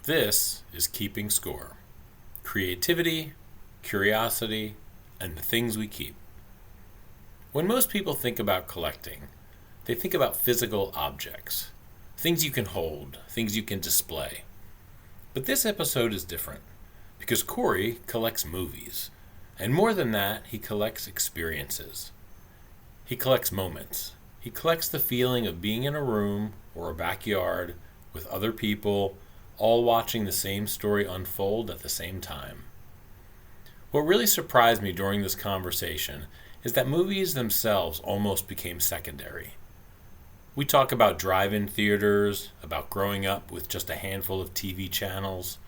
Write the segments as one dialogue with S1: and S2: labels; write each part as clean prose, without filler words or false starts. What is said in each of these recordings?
S1: This is Keeping Skor: creativity, curiosity, and the things we keep. When most people think about collecting, they think about physical objects, things you can hold, things you can display. But this episode is different because Corey collects movies. And more than that, he collects experiences. He collects moments. He collects the feeling of being in a room or a backyard with other people, all watching the same story unfold at the same time. What really surprised me during this conversation is that movies themselves almost became secondary. We talk about drive in theaters, about growing up with just a handful of TV channels,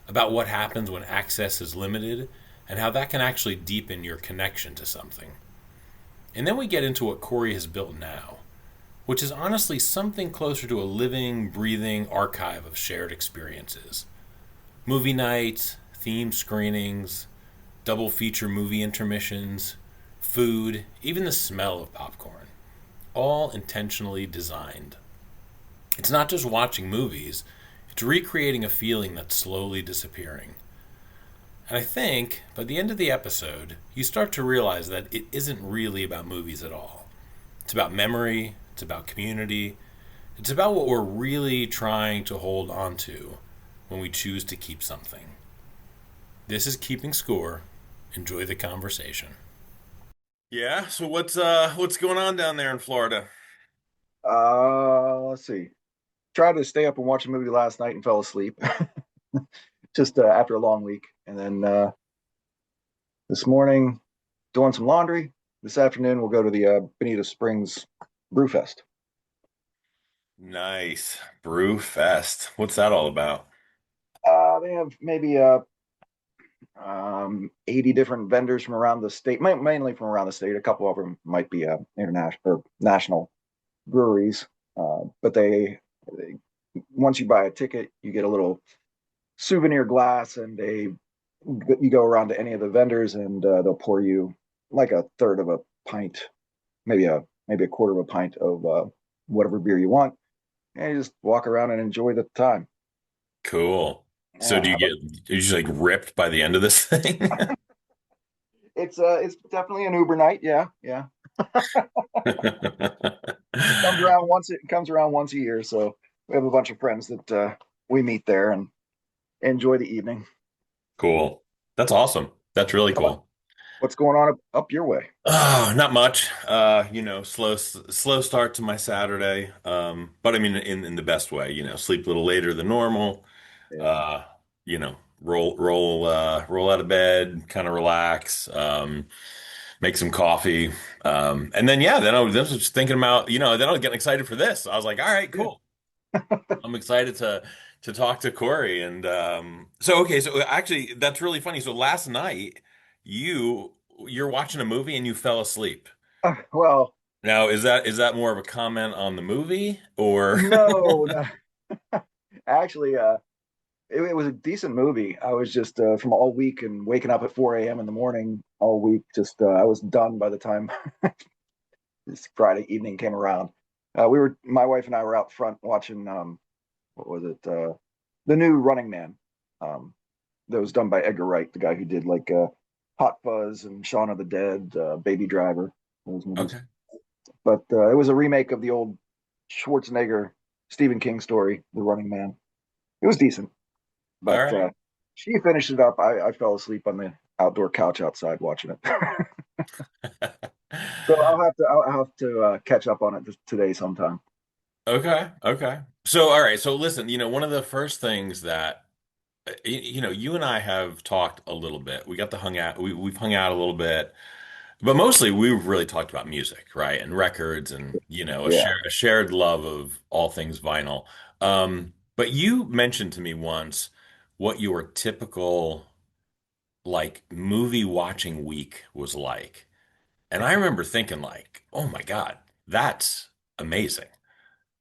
S1: about what happens when access is limited, and how that can actually deepen your connection to something. And then we get into what Corey has built now, which is honestly something closer to a living, breathing archive of shared experiences. Movie nights, theme screenings, double feature movie intermissions, food, even the smell of popcorn. All intentionally designed. It's not just watching movies, it's recreating a feeling that's slowly disappearing. And I think by the end of the episode, you start to realize that it isn't really about movies at all. It's about memory, it's about community, it's about what we're really trying to hold on to when we choose to keep something. This is Keeping Skor. Enjoy the conversation. Yeah, so what's going on down there in Florida?
S2: Let's see. Tried to stay up and watch a movie last night and fell asleep just after a long week. And then this morning, doing some laundry. This afternoon, we'll go to the Bonita Springs Brewfest.
S1: Nice. Brew Fest. What's that all about?
S2: They have maybe 80 different vendors from around the state, mainly from around the state. A couple of them might be international or national breweries. But they, once you buy a ticket, you get a little souvenir glass, and you go around to any of the vendors, and they'll pour you like a third of a pint, maybe a quarter of a pint of whatever beer you want, and you just walk around and enjoy the time.
S1: Cool. So
S2: Yeah,
S1: do you just like ripped by the end of this thing?
S2: it's definitely an Uber night. Yeah, yeah. It comes around once a year, so we have a bunch of friends that we meet there and enjoy the evening.
S1: Cool. That's awesome. That's really cool.
S2: What's going on up your way?
S1: Oh, not much. Slow start to my Saturday. But I mean in the best way, sleep a little later than normal.
S2: Yeah,
S1: Uh, roll out of bed, kind of relax, make some coffee. And then yeah, then I was just thinking about, then I was getting excited for this. I was like, all right,
S2: yeah.
S1: cool. I'm excited to talk to Corey. And so okay, so actually that's really funny. So last night you you're watching a movie and you fell asleep.
S2: Well,
S1: Now, is that more of a comment on the movie or
S2: no, no. Actually, it was a decent movie. I was just from all week and waking up at 4 a.m. in the morning all week. Just I was done by the time this Friday evening came around. My wife and I were out front watching what was it? The new Running Man. Um, that was done by Edgar Wright, the guy who did like Hot Fuzz and Shaun of the Dead, Baby Driver, those movies.
S1: okay.
S2: But it was a remake of the old Schwarzenegger Stephen King story, The Running Man. It was decent,
S1: All
S2: but
S1: right.
S2: she finished it up. I fell asleep on the outdoor couch outside watching it. So I'll have to catch up on it today sometime.
S1: Okay. Okay. So, all right. So, listen, one of the first things that, you and I have talked a little bit. We got to hung out. We've hung out a little bit, but mostly we've really talked about music, right? And records and,
S2: Yeah.
S1: a shared love of all things vinyl. But you mentioned to me once what your typical, like, movie watching week was like. And I remember thinking, like, oh my God, that's amazing.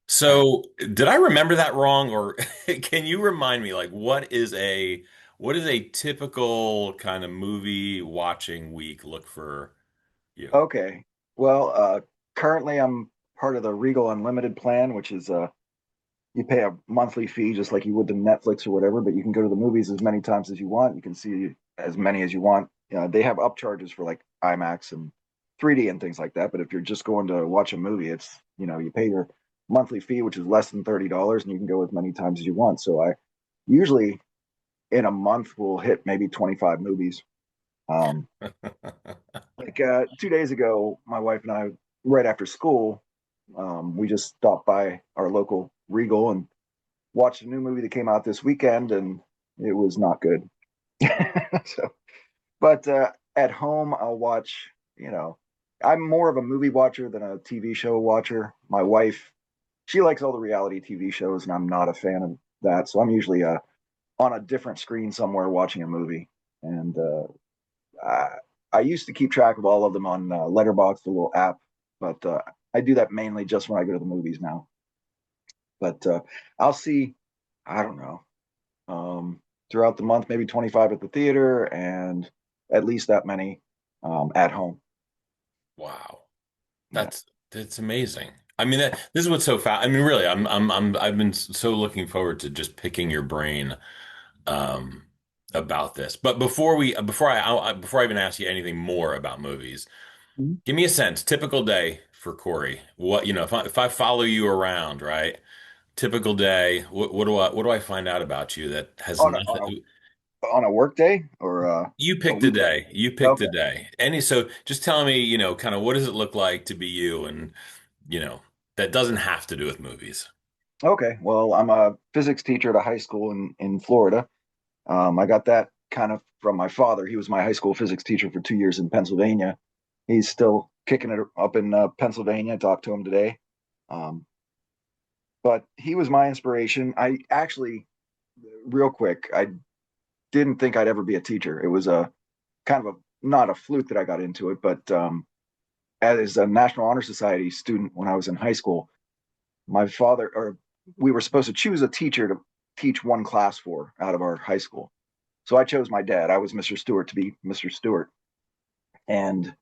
S1: So, did I remember that wrong, or can you remind me, like, what is a typical kind of movie watching week look for you?
S2: Okay. Well, currently I'm part of the Regal Unlimited plan, which is you pay a monthly fee just like you would to Netflix or whatever, but you can go to the movies as many times as you want. You can see as many as you want. They have upcharges for like IMAX and 3D and things like that. But if you're just going to watch a movie, it's you pay your monthly fee, which is less than $30, and you can go as many times as you want. So I usually in a month will hit maybe 25 movies. Um, like 2 days ago, my wife and I, right after school, we just stopped by our local Regal and watched a new movie that came out this weekend, and it was not good. So, but at home, I'll watch. I'm more of a movie watcher than a TV show watcher. My wife, she likes all the reality TV shows, and I'm not a fan of that. So I'm usually on a different screen somewhere watching a movie. And I, I used to keep track of all of them on Letterboxd, the little app, but I do that mainly just when I go to the movies now. But I'll see, I don't know, throughout the month, maybe 25 at the theater and at least that many at home.
S1: Wow.
S2: Yeah.
S1: That's amazing. I mean, this is what's so fast. I mean, really, I've been so looking forward to just picking your brain um, about this. But before I even ask you anything more about movies,
S2: Mhm.
S1: give me a sense. Typical day for Corey. What, if I follow you around, right? Typical day. What do I find out about you that has
S2: On a, on
S1: nothing?
S2: on a work day or
S1: You
S2: a
S1: picked the
S2: weekend?
S1: day. You picked
S2: Okay.
S1: the day. So just tell me, kind of what does it look like to be you, and you know, that doesn't have to do with movies.
S2: Okay. Well, I'm a physics teacher at a high school in Florida. I got that kind of from my father. He was my high school physics teacher for 2 years in Pennsylvania. He's still kicking it up in Pennsylvania. I talked to him today. Um, but he was my inspiration. I actually, real quick, I didn't think I'd ever be a teacher. It was a kind of a not a fluke that I got into it, but as a National Honor Society student when I was in high school, my father or we were supposed to choose a teacher to teach one class for out of our high school. So I chose my dad. I was Mr. Stewart to be Mr. Stewart. And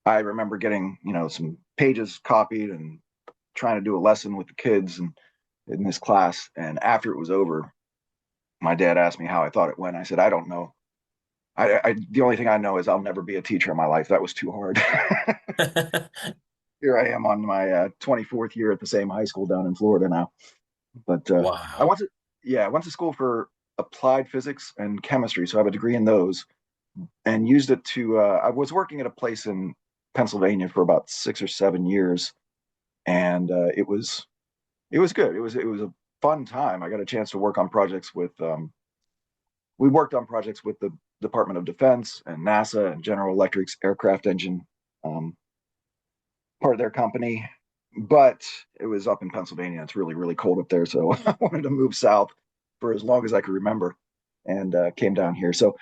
S2: I remember getting, some pages copied and trying to do a lesson with the kids and in this class. And after it was over, my dad asked me how I thought it went. I said, I don't know. The only thing I know is I'll never be a teacher in my life. That was too hard. Here I am on my 24th year at the same high school down in Florida now. But I
S1: Wow.
S2: went to yeah, I went to school for applied physics and chemistry, so I have a degree in those, and used it to. I was working at a place in Pennsylvania for about 6 or 7 years, and it was good. It was a fun time. I got a chance to work on projects with. We worked on projects with the Department of Defense and NASA and General Electric's aircraft engine part of their company. But it was up in Pennsylvania. It's really, really cold up there. So I wanted to move south for as long as I could remember and came down here. So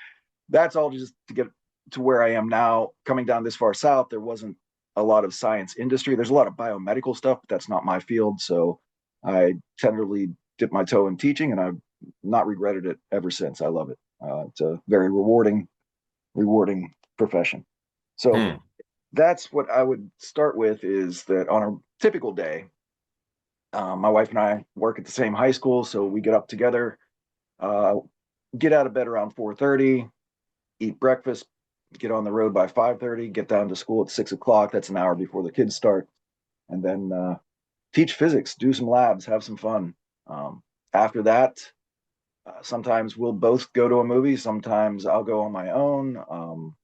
S2: that's all just to get to where I am now. Coming down this far south, there wasn't a lot of science industry. There's a lot of biomedical stuff, but that's not my field. So I tenderly dipped my toe in teaching and I've not regretted it ever since. I love it. It's a very rewarding profession. So
S1: Hmm.
S2: that's what I would start with is that on a typical day, my wife and I work at the same high school, so we get up together, uh, get out of bed around 4:30, eat breakfast, get on the road by 5:30, get down to school at 6 o'clock. That's an hour before the kids start, and then teach physics, do some labs, have some fun. After that, sometimes we'll both go to a movie. Sometimes I'll go on my own.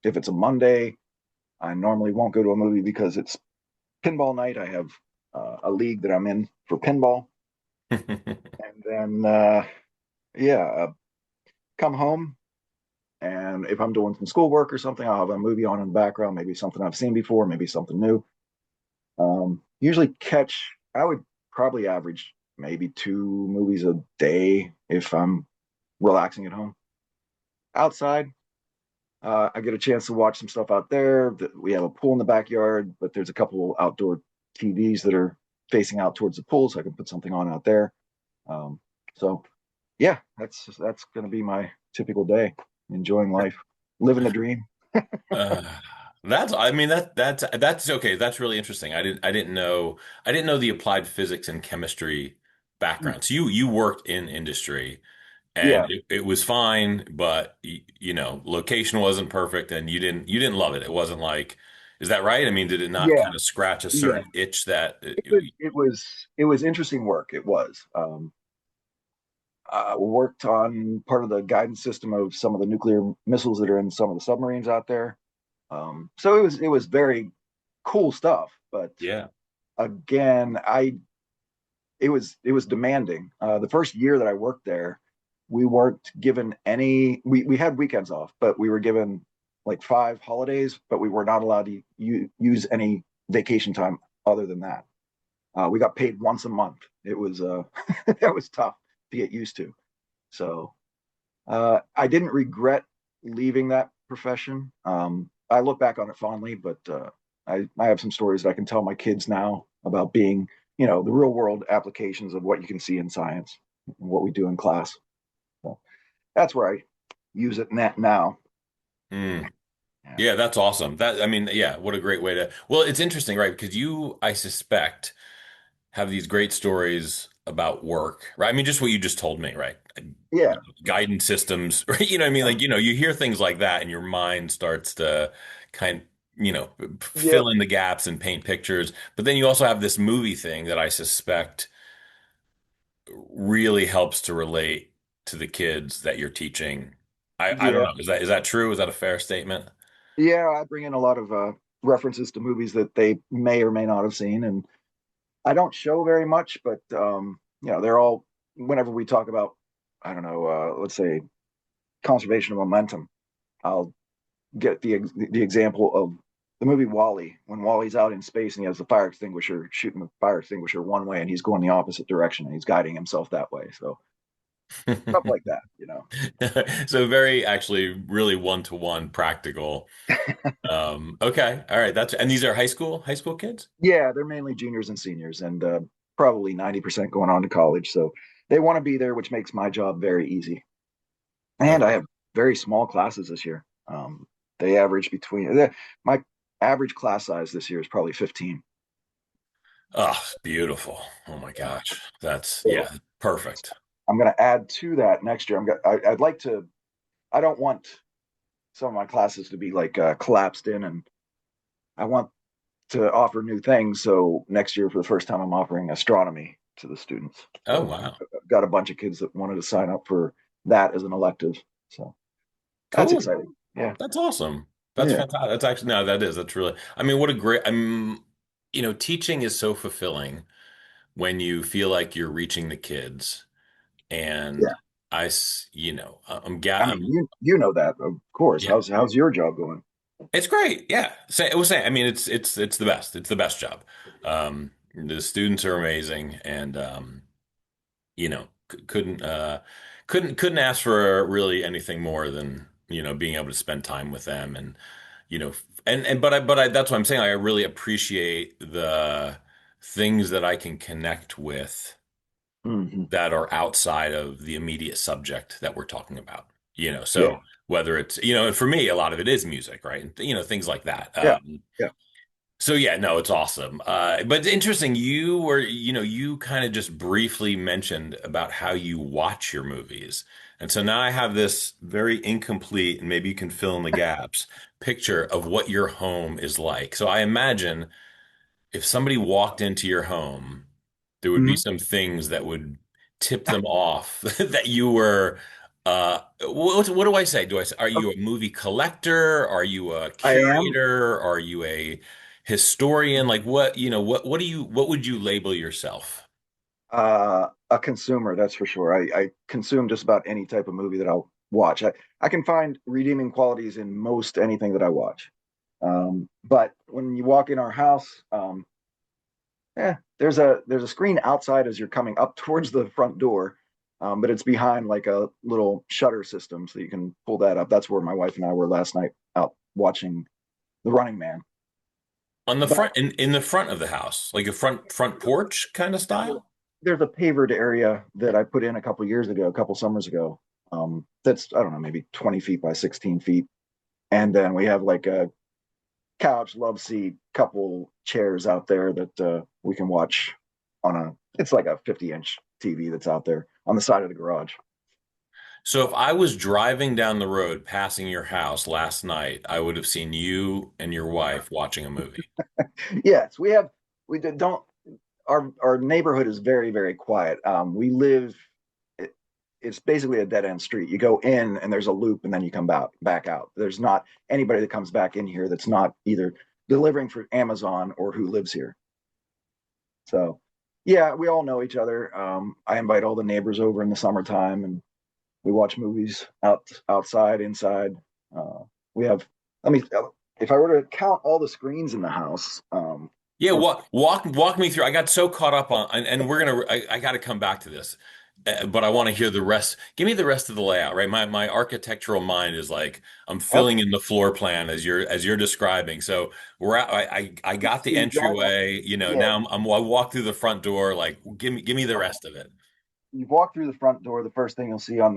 S2: If it's a Monday, I normally won't go to a movie because it's pinball night. I have a league that I'm in for pinball, and then yeah, come home. And if I'm doing some schoolwork or something, I'll have a movie on in the background, maybe something I've seen before, maybe something new. Usually catch. I would probably average maybe 2 movies a day if I'm relaxing at home. Outside, I get a chance to watch some stuff out there. We have a pool in the backyard, but there's a couple outdoor TVs that are facing out towards the pool, so I can put something on out there. Um, so yeah, that's going to be my typical day. Enjoying life, living the dream.
S1: Uh, I mean, that's okay. That's really interesting. I didn't know the applied physics and chemistry background. So you worked in industry and
S2: Yeah,
S1: it was fine, but you know, location wasn't perfect and you didn't love it. It wasn't like, is that right? I mean, did it not
S2: yeah,
S1: kind of scratch a
S2: yeah.
S1: certain itch that
S2: It was interesting work. It was. Worked on part of the guidance system of some of the nuclear missiles that are in some of the submarines out there. So it was very cool stuff. But
S1: yeah.
S2: again, it was demanding. The first year that I worked there, we weren't given any. We had weekends off, but we were given like 5 holidays, but we were not allowed to use any vacation time other than that. We got paid once a month. It was that was tough to get used to. So I didn't regret leaving that profession. I look back on it fondly, but I have some stories that I can tell my kids now about being, the real world applications of what you can see in science and what we do in class. So that's where I use it now.
S1: Mm.
S2: Yeah.
S1: Yeah, that's awesome. That I mean, yeah, what a great way to. Well, it's interesting, right? Because I suspect, have these great stories about work, right? I mean, just what you just told me, right?
S2: Yeah.
S1: Guidance systems, right? You know what I mean? Like, you hear things like that and your mind starts to kind,
S2: Yep.
S1: fill in the gaps and paint pictures. But then you also have this movie thing that I suspect really helps to relate to the kids that you're teaching. I don't
S2: Yeah.
S1: know. Is that true? Is that a fair statement?
S2: Yeah. I bring in a lot of references to movies that they may or may not have seen. And I don't show very much, but they're all whenever we talk about, I don't know, let's say conservation of momentum. I'll get the example of the movie Wally when Wally's out in space and he has the fire extinguisher shooting the fire extinguisher one way and he's going the opposite direction and he's guiding himself that way. So stuff like that.
S1: So very actually really one-to-one practical. Okay. All right. And these are high school kids?
S2: Yeah, they're mainly juniors and seniors and probably 90% going on to college. So they want to be there, which makes my job very easy. And I
S1: Okay.
S2: have very small classes this year. They average my average class size this year is probably 15.
S1: Oh, beautiful. Oh my
S2: Yeah.
S1: gosh. That's
S2: So
S1: yeah, perfect.
S2: I'm going to add to that next year. I'd like to. I don't want some of my classes to be like collapsed in, and I want to offer new things. So next year, for the first time, I'm offering astronomy to the students.
S1: Oh
S2: So
S1: wow.
S2: I've got a bunch of kids that wanted to sign up for that as an elective. So that's
S1: Cool.
S2: exciting. Yeah.
S1: That's awesome. That's
S2: Yeah.
S1: fantastic. That's actually no, that's really I mean, what a great teaching is so fulfilling when you feel like you're reaching the kids
S2: Yeah.
S1: and
S2: I mean, you know that, of course.
S1: yeah.
S2: How's your job going?
S1: It's great. Yeah. It was saying, I mean, it's the best. It's the best job. The students are amazing and couldn't ask for really anything more than, being able to spend time with them and, you know, but I that's what I'm saying. Like, I really appreciate the things that I can connect with
S2: Hmm.
S1: that are outside of the immediate subject that we're talking about.
S2: Yeah.
S1: So whether it's, and for me, a lot of it is music, right? And, things like that.
S2: Yeah. Yeah.
S1: So yeah, no, it's awesome. But it's interesting. You kind of just briefly mentioned about how you watch your movies. And so now I have this very incomplete, and maybe you can fill in the gaps, picture of what your home is like. So I imagine if somebody walked into your home, there would be
S2: Hmm.
S1: some things that would tip them off that you were what do I say? Are you a movie collector? Are you a
S2: I am.
S1: curator? Are you a historian? Like what would you label yourself?
S2: A consumer, that's for sure. I consume just about any type of movie that I'll watch. I can find redeeming qualities in most anything that I watch. But when you walk in our house, there's a screen outside as you're coming up towards the front door, but it's behind like a little shutter system, so you can pull that up. That's where my wife and I were last night out watching The Running Man.
S1: On the
S2: But
S1: front in the front of the house, like a front porch kind of style?
S2: there's a pavered area that I put in a couple years ago, a couple summers ago. That's I don't know, maybe 20 feet by 16 feet, and then we have like a couch, love seat, couple chairs out there that we can watch on a. It's like a 50-inch TV that's out there on the side of the garage.
S1: So if I was driving down the road passing your house last night, I would have seen you and your wife watching a movie.
S2: Yes, we don't our neighborhood is very very quiet. We live it, it's basically a dead end street. You go in and there's a loop and then you come back out. There's not anybody that comes back in here that's not either delivering for Amazon or who lives here. So yeah, we all know each other. I invite all the neighbors over in the summertime and we watch movies outside, inside. We have let me if I were to count all the screens in the house,
S1: Yeah, walk me through. I got so caught up on, and I got to come back to this, but I want to hear the rest. Give me the rest of the layout, right? My architectural mind is like I'm
S2: okay,
S1: filling in the floor plan as you're describing. So I got
S2: so
S1: the
S2: you drive up,
S1: entryway.
S2: yeah,
S1: Now I walk through the front door. Like give me the rest of it.
S2: you walk through the front door. The first thing you'll see on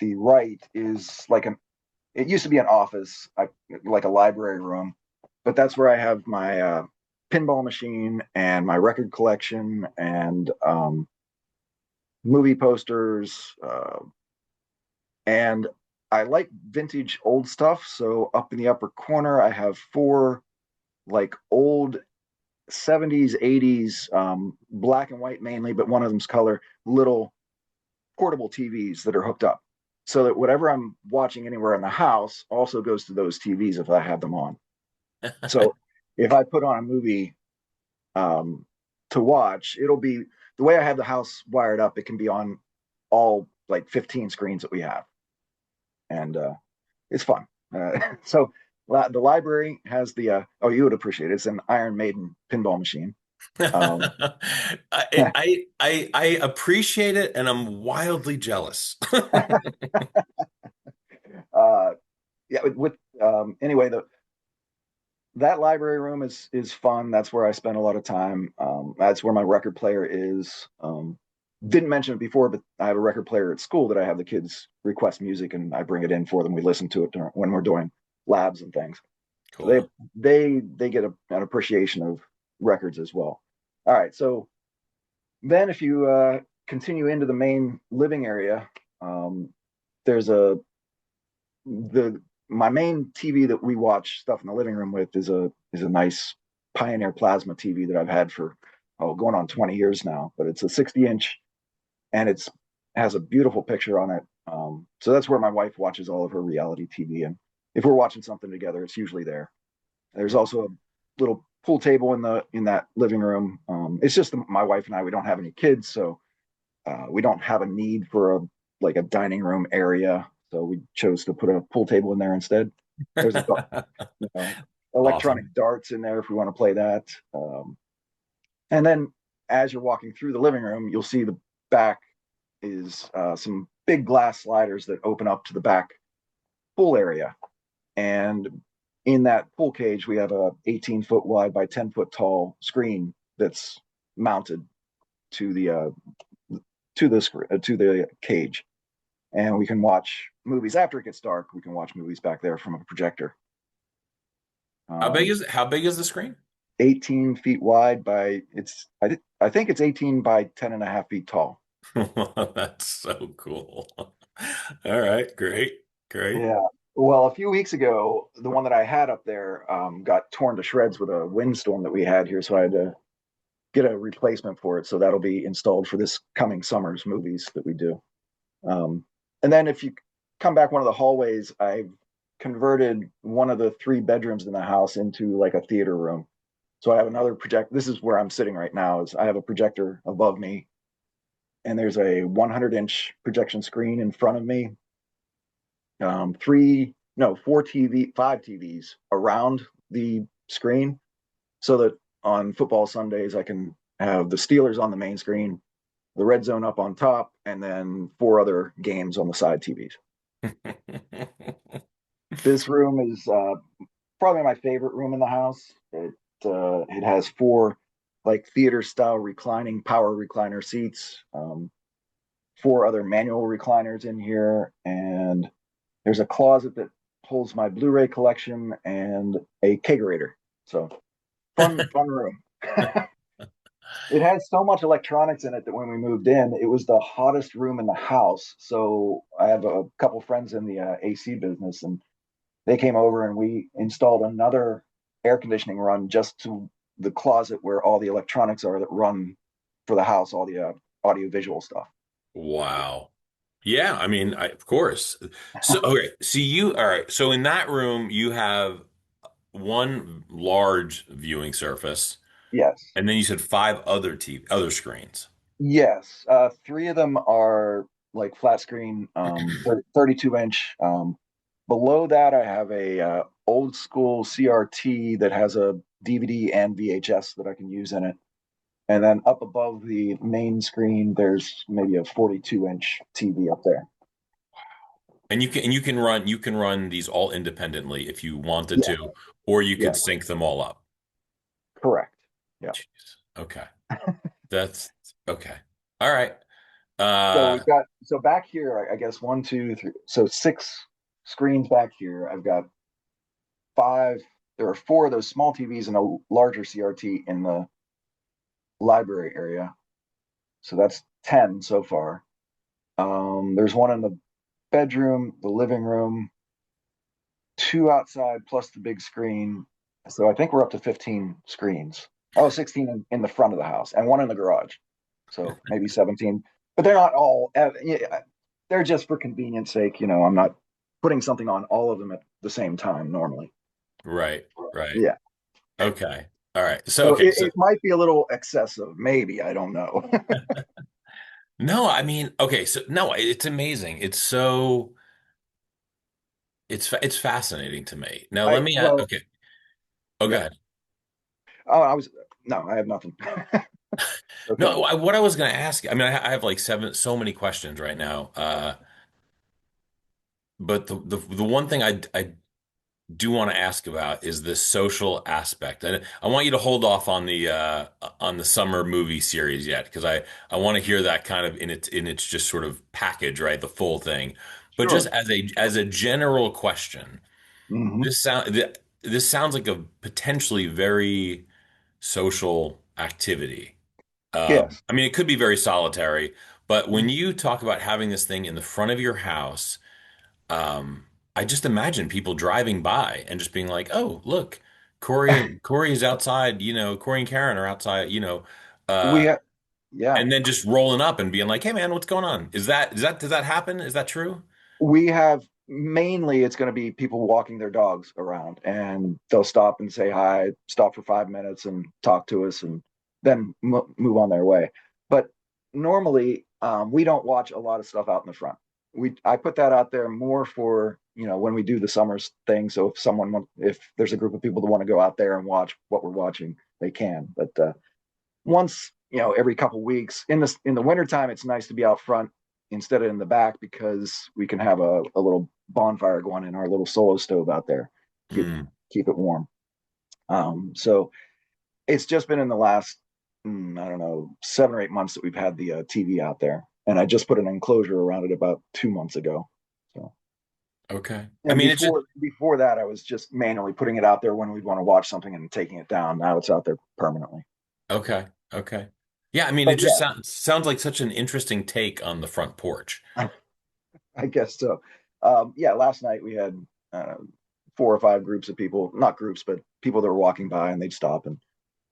S2: the right is like an it used to be an office, like a library room, but that's where I have my pinball machine and my record collection and movie posters. And I like vintage old stuff. So up in the upper corner, I have four like old 70s, 80s, black and white mainly, but one of them's color, little portable TVs that are hooked up. So that whatever I'm watching anywhere in the house also goes to those TVs if I have them on. So if I put on a movie um, to watch, it'll be the way I have the house wired up. It can be on all like 15 screens that we have, and it's fun. So the library has the oh, you would appreciate it. It's an Iron Maiden pinball machine. Um,
S1: I appreciate it, and I'm wildly jealous.
S2: uh, yeah, with anyway, the that library room is fun. That's where I spend a lot of time. That's where my record player is. Didn't mention it before, but I have a record player at school that I have the kids request music and I bring it in for them. We listen to it when we're doing labs and things. So
S1: Cool.
S2: they get an appreciation of records as well. All right, so then if you continue into the main living area, there's a the my main TV that we watch stuff in the living room with is a nice Pioneer plasma TV that I've had for going on 20 years now. But it's a 60-inch and it's has a beautiful picture on it. So that's where my wife watches all of her reality TV. And if we're watching something together, it's usually there. There's also a little pool table in that living room. It's just my wife and I. We don't have any kids, so we don't have a need for a dining room area. So we chose to put a pool table in there instead. There's you know,
S1: Awesome.
S2: electronic darts in there if we want to play that. And then as you're walking through the living room, you'll see the back is some big glass sliders that open up to the back pool area. And in that pool cage, we have a 18-foot wide by 10-foot tall screen that's mounted to the cage, and we can watch movies after it gets dark. We can watch movies back there from a projector.
S1: How big is the screen?
S2: 18 feet wide by I think it's 18 by 10 and a half feet tall.
S1: That's so cool. All right, great, great.
S2: Yeah. Well, a few weeks ago, the one that I had up there got torn to shreds with a windstorm that we had here, so I had to get a replacement for it. So that'll be installed for this coming summer's movies that we do. Um, and then if you come back one of the hallways, I've converted one of the three bedrooms in the house into like a theater room. So I have another project. This is where I'm sitting right now. Is I have a projector above me, and there's a 100-inch projection screen in front of me. Three, no, four five TVs around the screen, so that on football Sundays I can have the Steelers on the main screen, the red zone up on top, and then four other games on the side TVs. This room is probably my favorite room in the house. It has four like theater style reclining power recliner seats, four other manual recliners in here, and there's a closet that holds my Blu-ray collection and a kegerator. So fun room. It had so much electronics in it that when we moved in, it was the hottest room in the house. So I have a couple friends in the AC business, and they came over and we installed another air conditioning run just to the closet where all the electronics are that run for the house, all the audio visual stuff.
S1: Wow. Yeah, I mean, of course. So, okay, so all right. So in that room, you have one large viewing surface,
S2: Yes.
S1: and then you said five other screens.
S2: Yes. Three of them are like flat screen, 32 inch. Below that, I have a old school CRT that has a DVD and VHS that I can use in it. And then up above the main screen, there's maybe a 42-inch TV up there.
S1: And you can run these all independently if you wanted
S2: Yeah.
S1: to, or you
S2: Yeah.
S1: could sync them all up.
S2: Correct. Yeah.
S1: Jeez. Okay. That's okay. All right.
S2: So
S1: Uh
S2: we've got so back here, I guess one, two, three, so six screens back here. I've got five. There are four of those small TVs and a larger CRT in the library area. So that's 10 so far. There's one in the bedroom, the living room, two outside plus the big screen. So I think we're up to 15 screens. Oh, 16 in the front of the house and one in the garage. So maybe 17. But they're not all, yeah, they're just for convenience sake. I'm not putting something on all of them at the same time normally.
S1: right, right.
S2: Yeah.
S1: Okay. All right. So
S2: So
S1: okay,
S2: it,
S1: so
S2: it might be a little excessive. Maybe. I don't know.
S1: no, I mean, okay, so no, it's amazing. It's fascinating to me. Now let me
S2: Well,
S1: okay. Oh, go
S2: yeah.
S1: ahead.
S2: Oh, no, I have nothing. Okay.
S1: No, what I was going to ask, I mean, I have like so many questions right now. But the one thing I do want to ask about is the social aspect. And I want you to hold off on the summer movie series yet, because I want to hear that kind of in its just sort of package, right? The full thing. But just
S2: Sure.
S1: as a general question,
S2: Hmm.
S1: this sounds like a potentially very social activity.
S2: Yes.
S1: I mean, it could be very solitary, but when you talk about having this thing in the front of your house, um, I just imagine people driving by and just being like, "Oh, look, Corey is outside. Corey and Karen are outside.
S2: We
S1: Uh,
S2: have, yeah.
S1: and then just rolling up and being like, "Hey, man, what's going on? Does that happen? Is that true?"
S2: We have mainly it's going to be people walking their dogs around and they'll stop and say hi, stop for 5 minutes and talk to us and then move on their way. But normally, we don't watch a lot of stuff out in the front. I put that out there more for, when we do the summers thing. So if there's a group of people that want to go out there and watch what we're watching, they can. But once every couple weeks in the wintertime it's nice to be out front instead of in the back because we can have a little bonfire going in our little solo stove out there, keep
S1: Mm,
S2: keep it warm. So it's just been in the last I don't know 7 or 8 months that we've had the TV out there, and I just put an enclosure around it about 2 months ago. So
S1: okay. I
S2: and
S1: mean, it's just
S2: before that I was just manually putting it out there when we'd want to watch something and taking it down. Now it's out there permanently.
S1: okay. Okay. Yeah, I mean, it
S2: But
S1: just sounds like such an interesting take on the front porch.
S2: yeah, I guess so. Yeah, last night we had uh, 4 or 5 groups of people, not groups, but people that were walking by, and they'd stop and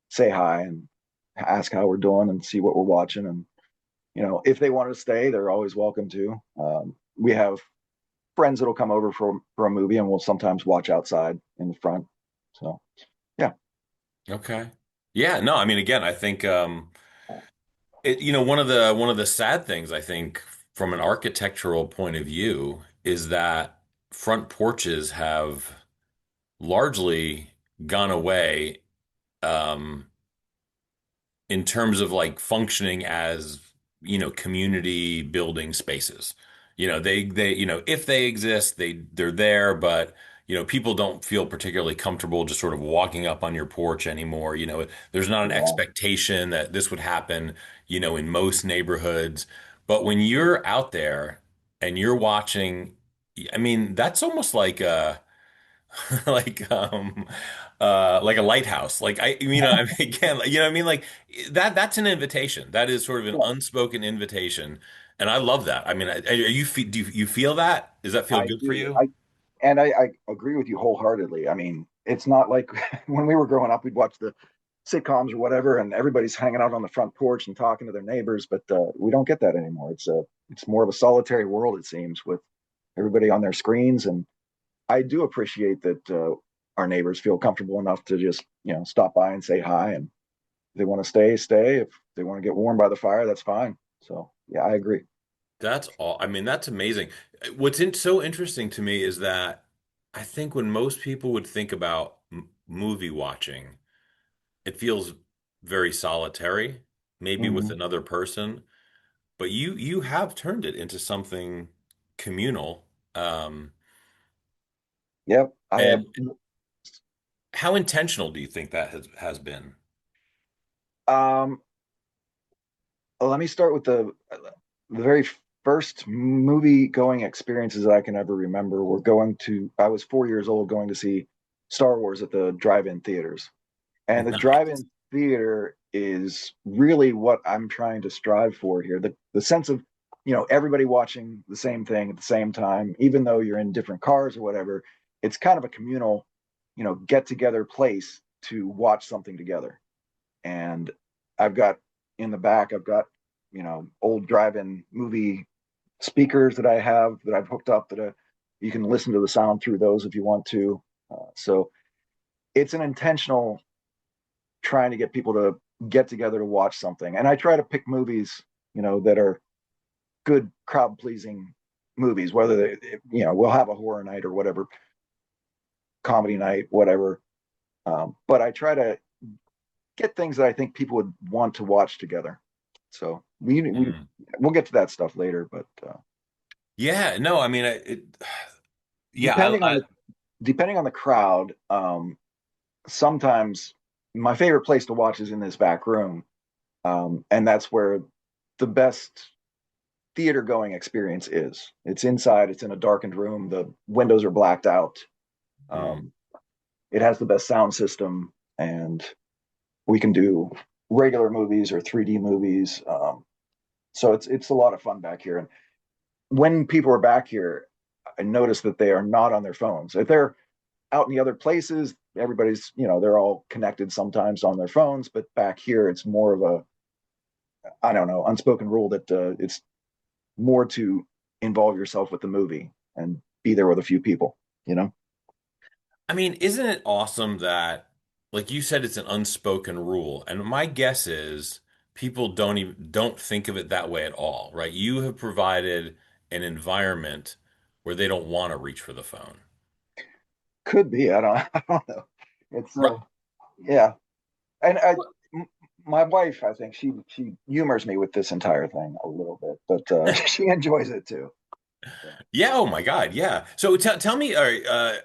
S2: say hi and ask how we're doing and see what we're watching. And, if they want to stay, they're always welcome to. We have friends that'll come over for a movie, and we'll sometimes watch outside in the front. So, yeah.
S1: Okay. Yeah, no, I mean, again, I think one of the sad things I think from an architectural point of view is that front porches have largely gone away um, in terms of like functioning as community building spaces. If they exist, they're there, but people don't feel particularly comfortable just sort of walking up on your porch anymore. There's not an
S2: Yeah.
S1: expectation that this would happen in most neighborhoods. But when you're out there and you're watching, I mean, that's almost like like a lighthouse. Like I mean, again, you know what I mean? Like that's an invitation. That is sort of an
S2: Yeah,
S1: unspoken invitation. And I love that. I mean, do you feel that? Does that feel
S2: I
S1: good for
S2: do.
S1: you?
S2: I agree with you wholeheartedly. I mean, it's not like when we were growing up, we'd watch the sitcoms or whatever, and everybody's hanging out on the front porch and talking to their neighbors. But we don't get that anymore. It's more of a solitary world, it seems, with everybody on their screens. And I do appreciate that our neighbors feel comfortable enough to just stop by and say hi. And if they want to stay, stay. If they want to get warm by the fire, that's fine. So yeah, I agree.
S1: That's all. I mean, that's amazing. So interesting to me is that I think when most people would think about m movie watching, it feels very solitary, maybe with
S2: Hmm.
S1: another person. But you have turned it into something communal. Um,
S2: Yep.
S1: and how intentional do you think that has been?
S2: Um, let me start with the very first movie going experiences that I can ever remember were going to, I was 4 years old going to see Star Wars at the drive-in theaters. And the
S1: Nice.
S2: drive-in theater is really what I'm trying to strive for here. The sense of, everybody watching the same thing at the same time, even though you're in different cars or whatever, it's kind of a communal, get together place to watch something together. And I've got in the back, I've got, old drive-in movie speakers that I have that I've hooked up that you can listen to the sound through those if you want to. So it's an intentional trying to get people to get together to watch something. And I try to pick movies, that are good crowd pleasing movies, whether they, we'll have a horror night or whatever, comedy night, whatever. But I try to get things that I think people would want to watch together. So
S1: Mm.
S2: we'll get to that stuff later, but
S1: Yeah, no, I mean, yeah,
S2: depending on the crowd, sometimes my favorite place to watch is in this back room, and that's where the best theater going experience is. It's inside. It's in a darkened room. The windows are blacked out.
S1: mm.
S2: Um, it has the best sound system, and we can do regular movies or 3D movies. So it's a lot of fun back here. And when people are back here, I notice that they are not on their phones. If they're out in the other places, everybody's, they're all connected sometimes on their phones, but back here, it's more of a, I don't know, unspoken rule that it's more to involve yourself with the movie and be there with a few people, you know?
S1: I mean, isn't it awesome that, like you said, it's an unspoken rule, and my guess is people don't think of it that way at all, right? You have provided an environment where they don't want to reach for the phone.
S2: Could be. I don't, I don't know. It's,
S1: Right.
S2: yeah. And my wife, I think she humors me with this entire thing a little bit, but she enjoys it too. So,
S1: Yeah, oh my God, yeah. So tell me, all right,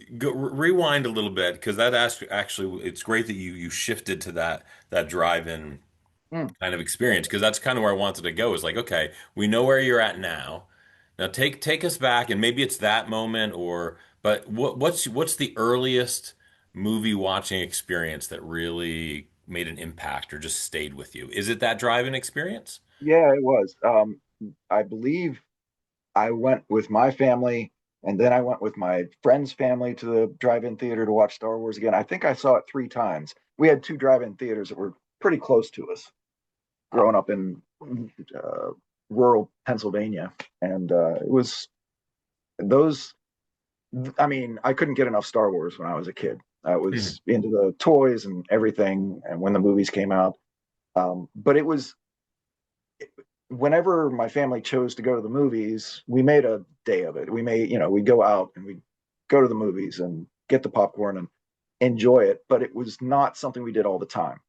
S1: rewind a little bit because actually it's great that you shifted to that drive-in
S2: mm,
S1: kind of experience because that's kind of where I wanted to go is like, okay, we know where you're at now. Now take us back and maybe it's that moment or but what's the earliest movie watching experience that really made an impact or just stayed with you? Is it that drive-in experience?
S2: yeah, it was. I believe I went with my family, and then I went with my friend's family to the drive-in theater to watch Star Wars again. I think I saw it 3 times. We had two drive-in theaters that were pretty close to us, growing up in uh, rural Pennsylvania, and it was those. I mean, I couldn't get enough Star Wars when I was a kid. I
S1: Mhm.
S2: was into the toys and everything, and when the movies came out. But it was whenever my family chose to go to the movies, we made a day of it. We'd go out and we'd go to the movies and get the popcorn and enjoy it. But it was not something we did all the time.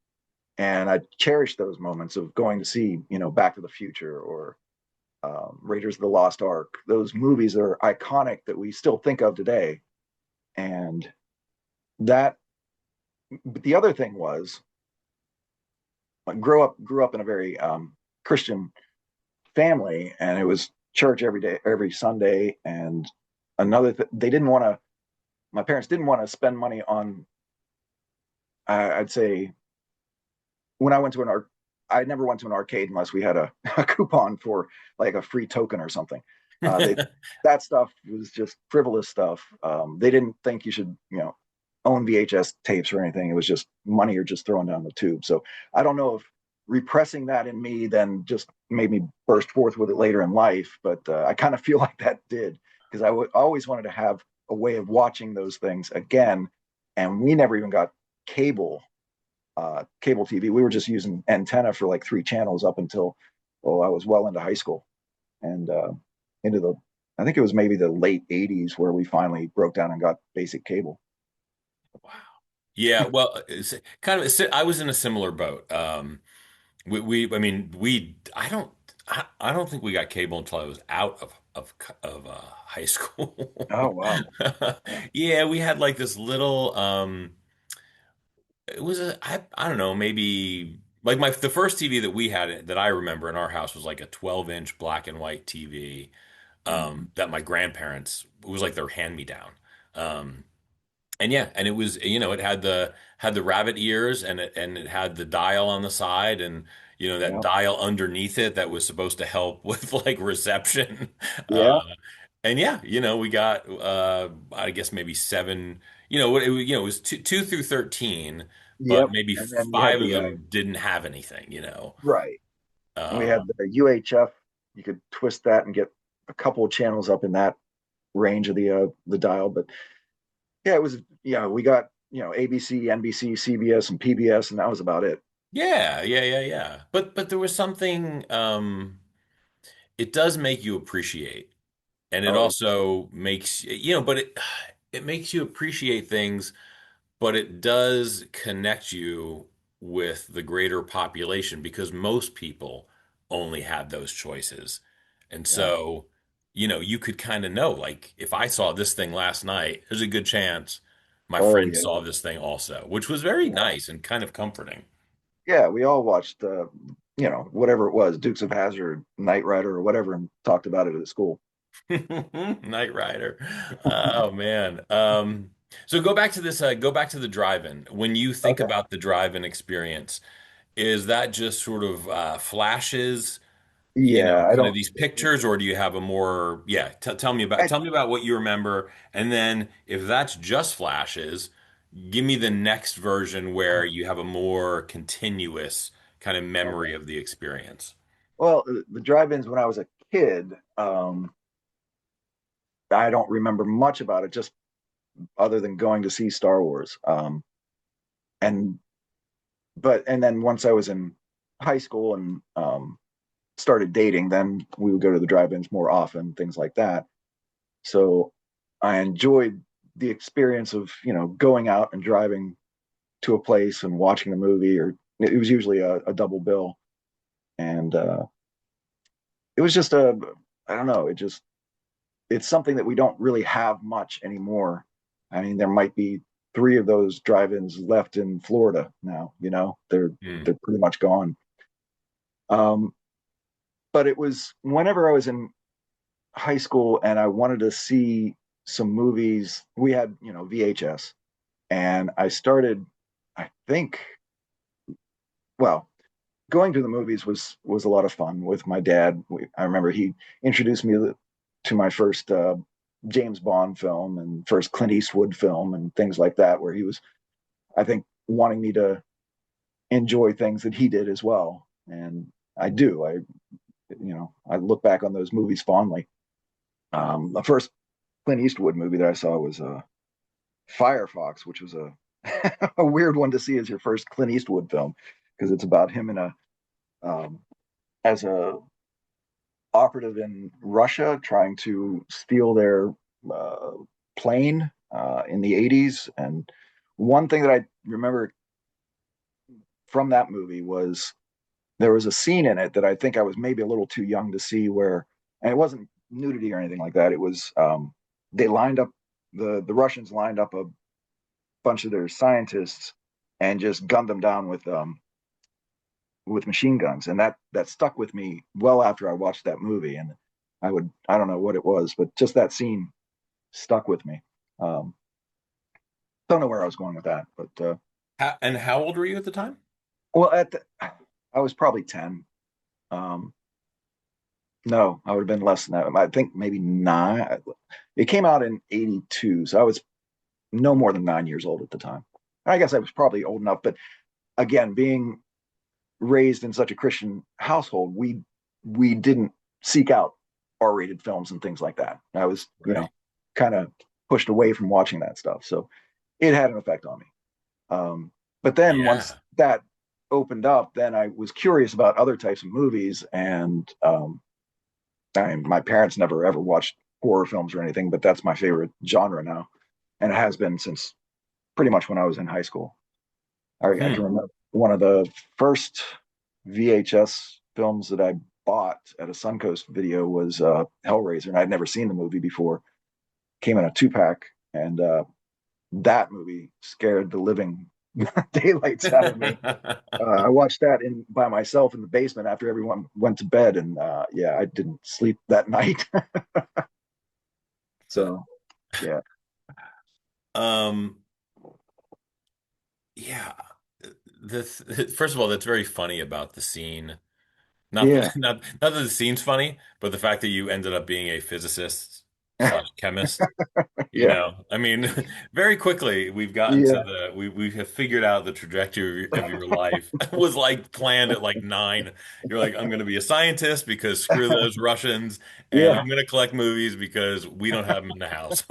S2: And I cherish those moments of going to see, Back to the Future or Raiders of the Lost Ark. Those movies are iconic that we still think of today. And that, but the other thing was, I grew up in a very Christian family, and it was church every day, every Sunday. And they didn't want to my parents didn't want to spend money on, I'd say, when I went to I never went to an arcade unless we had a coupon for like a free token or something. They that stuff was just frivolous stuff. They didn't think you should, own VHS tapes or anything. It was just money you're just throwing down the tube. So I don't know if repressing that in me then just made me burst forth with it later in life, but I kind of feel like that did, because always wanted to have a way of watching those things again, and we never even got cable cable TV. We were just using antenna for like 3 channels up until, I was well into high school, and into the, I think it was maybe the late '80s where we finally broke down and got basic cable.
S1: Wow. Yeah, well, it's kind of. I was in a similar boat. I mean, I don't think we got cable until I was out of high school.
S2: Oh wow. Yeah.
S1: Yeah, we had like this little. It was I don't know, maybe like the first TV that we had that I remember in our house was like a 12-inch black and white TV
S2: Mm-hmm.
S1: that my grandparents, it was like their hand me down. Um, and yeah, and it was, it had the rabbit ears, and it had the dial on the side, and that
S2: Yeah.
S1: dial underneath it that was supposed to help with like reception.
S2: Yeah.
S1: And yeah, we got I guess maybe seven, it was two through 13, but
S2: Yep.
S1: maybe
S2: And then you had
S1: five of
S2: the
S1: them didn't have anything.
S2: right. And we
S1: Uh,
S2: had the UHF. You could twist that and get a couple of channels up in that range of the dial. But yeah, it was, we got, ABC, NBC, CBS, and PBS, and that was about it.
S1: yeah, yeah, yeah, yeah. But there was something it does make you appreciate. And it
S2: Oh,
S1: also makes, but it makes you appreciate things, but it does connect you with the greater population because most people only had those choices. And
S2: yeah.
S1: so, you could kind of know, like, if I saw this thing last night, there's a good chance my
S2: Oh,
S1: friend
S2: yeah.
S1: saw this thing also, which was very
S2: Yeah.
S1: nice and kind of comforting.
S2: Yeah. We all watched, whatever it was, Dukes of Hazzard, Knight Rider, or whatever, and talked about it at school.
S1: Knight Rider. Oh man. So go back to the drive-in. When you think
S2: Okay.
S1: about the drive-in experience, is that just sort of flashes,
S2: Yeah. I
S1: kind of
S2: don't,
S1: these pictures, or do you have a more, yeah,
S2: I,
S1: tell me about what you remember, and then if that's just flashes, give me the next version where you have a more continuous kind of
S2: okay.
S1: memory of the experience.
S2: Well, the drive-ins when I was a kid, I don't remember much about it, just other than going to see Star Wars. And and then once I was in high school and started dating, then we would go to the drive-ins more often, things like that. So I enjoyed the experience of, going out and driving to a place and watching a movie, or it was usually a double bill. And it was just I don't know, it's something that we don't really have much anymore. I mean, there might be 3 of those drive-ins left in Florida now.
S1: Hmm.
S2: They're pretty much gone. Um, but it was whenever I was in high school and I wanted to see some movies. We had, VHS, and I started. I think, well, going to the movies was a lot of fun with my dad. I remember he introduced me to my first James Bond film and first Clint Eastwood film and things like that, where he was, I think, wanting me to enjoy things that he did as well. And I do. I look back on those movies fondly. The first Clint Eastwood movie that I saw was Firefox, which was a a weird one to see as your first Clint Eastwood film, because it's about him in a um, as a operative in Russia trying to steal their uh, plane in the '80s. And one thing that I remember from that movie was there was a scene in it that I think I was maybe a little too young to see, where, and it wasn't nudity or anything like that. It was they lined up the Russians lined up a bunch of their scientists and just gunned them down with machine guns, and that stuck with me well after I watched that movie. And I don't know what it was, but just that scene stuck with me. Um, Don't know where I was going with that, but
S1: And how old were you at the time?
S2: well, I was probably 10. Um, no, I would have been less than that. I think maybe nine. It came out in 82, so I was no more than 9 years old at the time. I guess I was probably old enough, but again, being raised in such a Christian household, we didn't seek out R-rated films and things like that. I was,
S1: Right.
S2: kind of pushed away from watching that stuff, so it had an effect on me. But then once
S1: Yeah.
S2: that opened up, then I was curious about other types of movies, and my parents never ever watched horror films or anything, but that's my favorite genre now, and it has been since pretty much when I was in high school. I can
S1: Hmm.
S2: remember one of the first VHS films that I bought at a Suncoast video was Hellraiser, and I'd never seen the movie before. Came in a 2-pack, and that movie scared the living daylights out of me. I watched that in by myself in the basement after everyone went to bed, and yeah, I didn't sleep that night.
S1: So,
S2: So yeah,
S1: um, yeah. This first of all, that's very funny about the scene. Not
S2: yeah,
S1: not that the scene's funny, but the fact that you ended up being a physicist slash chemist. You
S2: yeah,
S1: know, I mean, very quickly we've gotten to
S2: yeah,
S1: we have figured out the trajectory of your life was like planned at like 9. You're like, I'm going to be a scientist because screw those Russians, and
S2: yeah,
S1: I'm going to collect movies because we don't have them in the house.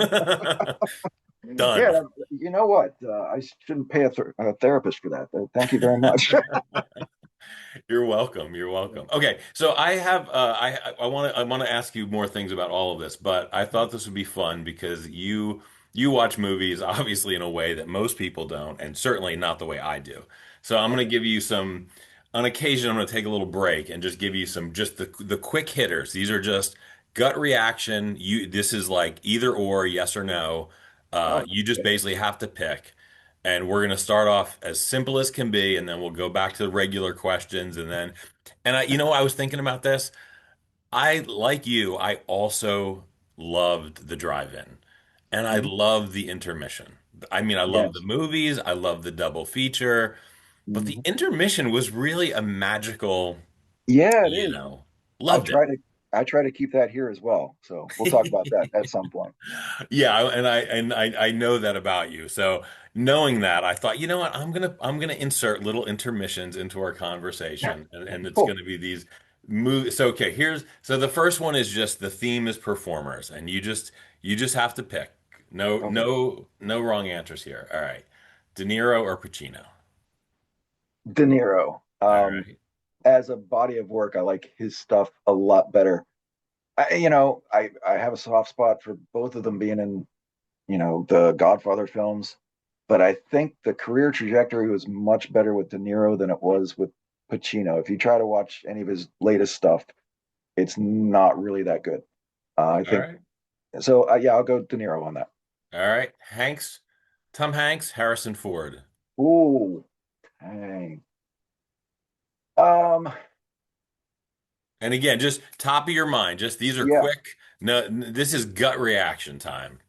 S1: Done.
S2: yeah. You know what? I shouldn't pay a therapist for that. Thank you very much.
S1: You're welcome. You're welcome. Okay, so I have I want to ask you more things about all of this, but I thought this would be fun because you watch movies obviously in a way that most people don't, and certainly not the way I do. So I'm going to
S2: Okay.
S1: give you some on occasion I'm going to take a little break and just give you some just the quick hitters. These are just gut reaction. You this is like either or, yes or no.
S2: Oh,
S1: You just
S2: okay.
S1: basically have to pick. And we're going to start off as simple as can be, and then we'll go back to the regular questions. I was thinking about this. I, like you, I also loved the drive-in, and I
S2: Mhm.
S1: loved the intermission. I mean, I love the
S2: Yes.
S1: movies, I love the double feature, but the
S2: Mhm.
S1: intermission was really a magical,
S2: Yeah, it
S1: you
S2: is.
S1: know,
S2: I
S1: loved
S2: try to I try to keep that here as well. So we'll talk about
S1: it.
S2: that at some point.
S1: Yeah, and I know that about you. So knowing that, I thought, you know what, I'm gonna insert little intermissions into our conversation, and it's
S2: Cool.
S1: gonna be these movies. So okay, so the first one is just the theme is performers, and you just have to pick. No,
S2: Okay.
S1: no wrong answers here. All right, De Niro or Pacino.
S2: De Niro.
S1: All right.
S2: As a body of work, I like his stuff a lot better. I have a soft spot for both of them being in, the Godfather films, but I think the career trajectory was much better with De Niro than it was with Pacino. If you try to watch any of his latest stuff, it's not really that good. I
S1: All
S2: think
S1: right.
S2: so. Yeah, I'll go De Niro on that.
S1: All right. Tom Hanks, Harrison Ford.
S2: Ooh, dang. Um,
S1: And again, just top of your mind, just these are
S2: yeah,
S1: quick. No, this is gut reaction time.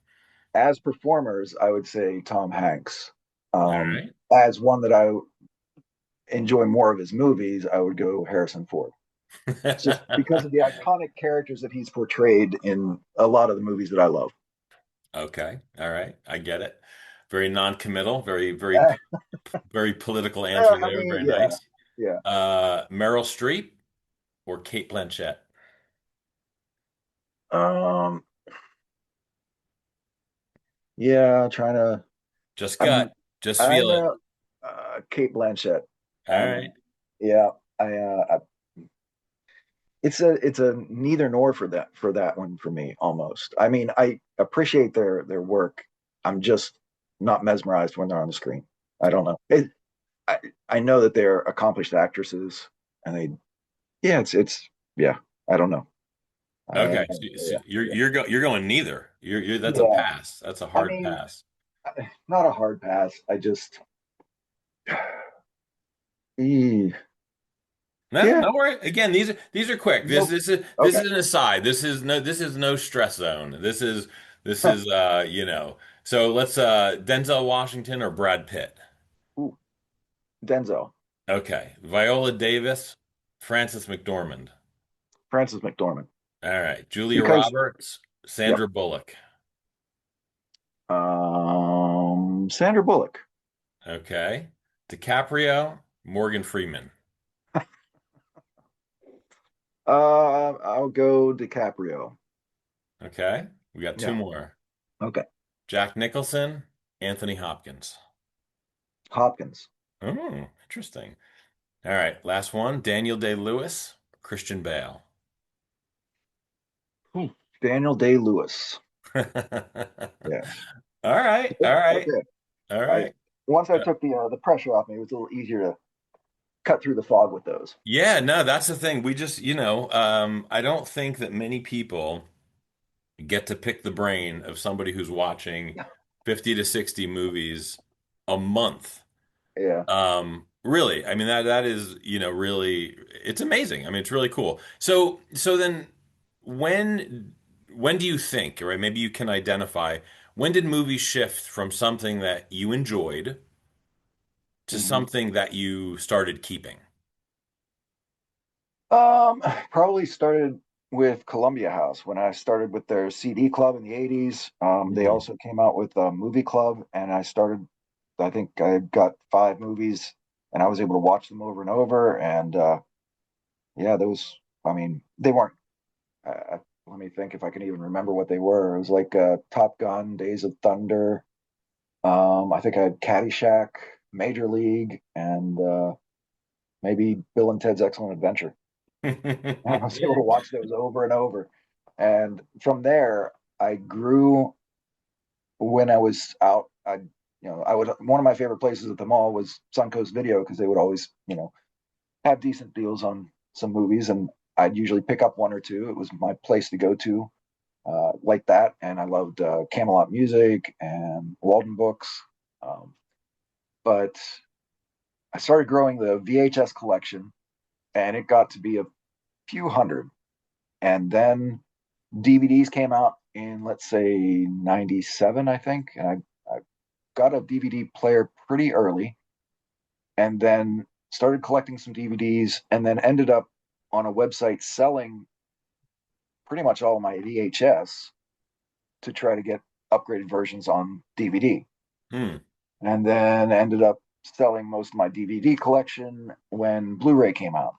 S2: as performers, I would say Tom Hanks.
S1: All
S2: Um,
S1: right.
S2: as one that I enjoy more of his movies, I would go Harrison Ford. It's just because of the iconic characters that he's portrayed in a lot of the movies that I love.
S1: Okay. All right. I get it. Very non-committal,
S2: Uh,
S1: very political answer
S2: I
S1: there.
S2: mean,
S1: Very
S2: yeah,
S1: nice.
S2: yeah.
S1: Meryl Streep or Kate Blanchett?
S2: Um, yeah, trying to.
S1: Just
S2: I'm
S1: gut. Just
S2: I'm
S1: feel it.
S2: a Kate Blanchett.
S1: All right.
S2: Yeah, it's a neither nor for that one for me almost. I mean, I appreciate their work. I'm just not mesmerized when they're on the screen. I don't know. I I know that they're accomplished actresses, and yeah, it's yeah. I don't know.
S1: Okay. So
S2: Yeah, yeah,
S1: you're going neither. That's a
S2: yeah.
S1: pass. That's a
S2: I
S1: hard
S2: mean,
S1: pass.
S2: not a hard pass. I just, eh,
S1: No,
S2: yeah.
S1: no worry. Again, these are quick. This
S2: Nope.
S1: this is this
S2: Okay.
S1: is an aside. This is no stress zone. This is So let's Denzel Washington or Brad Pitt.
S2: Ooh, Denzel.
S1: Okay. Viola Davis, Frances McDormand.
S2: Francis McDormand.
S1: All right. Julia
S2: Because,
S1: Roberts,
S2: yep.
S1: Sandra Bullock.
S2: Sandra Bullock.
S1: Okay. DiCaprio, Morgan Freeman.
S2: I'll go DiCaprio.
S1: Okay. We got two
S2: Yeah.
S1: more.
S2: Okay.
S1: Jack Nicholson, Anthony Hopkins.
S2: Hopkins.
S1: Oh, interesting. All right. Last one. Daniel Day-Lewis, Christian Bale.
S2: Hmm. Daniel Day-Lewis.
S1: All
S2: Yeah.
S1: right. All right.
S2: Okay.
S1: All
S2: I
S1: right.
S2: Once I took the pressure off me, it was a little easier to cut through the fog with those.
S1: Yeah, no, that's the thing. We just, I don't think that many people get to pick the brain of somebody who's watching 50 to 60 movies a month.
S2: Yeah.
S1: Really, I mean that is, really it's amazing. I mean, it's really cool. So then when when do you think, right? Maybe you can identify when did movies shift from something that you enjoyed to
S2: hmm
S1: something that you started keeping?
S2: Um, Probably started with Columbia House when I started with their CD club in the 80s. They
S1: Hmm.
S2: also came out with a movie club, and I think I got 5 movies, and I was able to watch them over and over. And yeah, those, I mean, they weren't, let me think if I can even remember what they were. It was like Top Gun, Days of Thunder. I think I had Caddyshack, Major League, and maybe Bill and Ted's Excellent Adventure. I was able to watch those over and over. And from there, I grew when I was out. I would one of my favorite places at the mall was Suncoast Video because they would always, have decent deals on some movies, and I'd usually pick up one or two. It was my place to go to, like that. And I loved Camelot Music and Walden Books. Um, but I started growing the VHS collection, and it got to be a few hundred. And then DVDs came out in, let's say, 97, I think. And I got a DVD player pretty early and then started collecting some DVDs and then ended up on a website selling pretty much all of my VHS to try to get upgraded versions on DVD.
S1: Hmm.
S2: And then ended up selling most of my DVD collection when Blu-ray came out.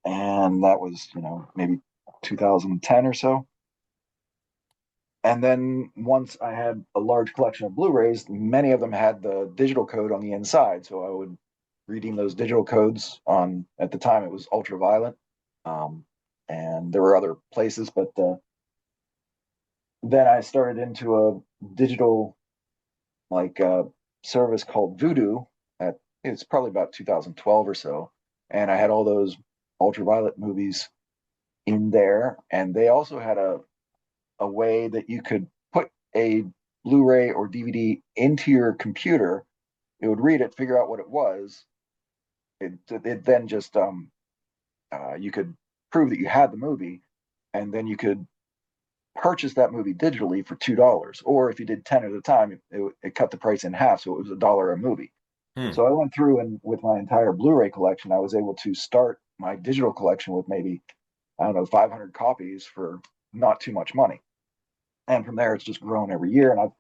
S2: And that was, maybe 2010 or so. And then once I had a large collection of Blu-rays, many of them had the digital code on the inside. So I would redeem those digital codes on, at the time it was Ultraviolet. Um, and there were other places, but then I started into a digital like service called Voodoo at, it's probably about 2012 or so. And I had all those Ultraviolet movies in there. And they also had a way that you could put a Blu-ray or DVD into your computer. It would read it, figure out what it was. It then just you could prove that you had the movie, and then you could purchase that movie digitally for $2. Or if you did 10 at a time, it cut the price in half, so it was $1 a movie.
S1: Hmm.
S2: So I went through and with my entire Blu-ray collection, I was able to start my digital collection with maybe, I don't know, 500 copies for not too much money. And from there, it's just grown every year. And I've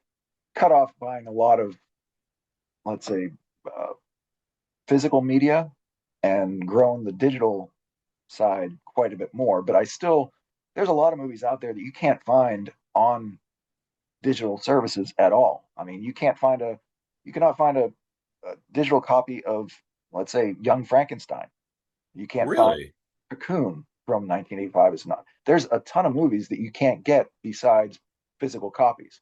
S2: cut off buying a lot of, let's say, uh, physical media and grown the digital side quite a bit more. But there's a lot of movies out there that you can't find on digital services at all. I mean, you cannot find a digital copy of, let's say, Young Frankenstein. You can't find
S1: Really?
S2: Cocoon from 1985. It's not. There's a ton of movies that you can't get besides physical copies.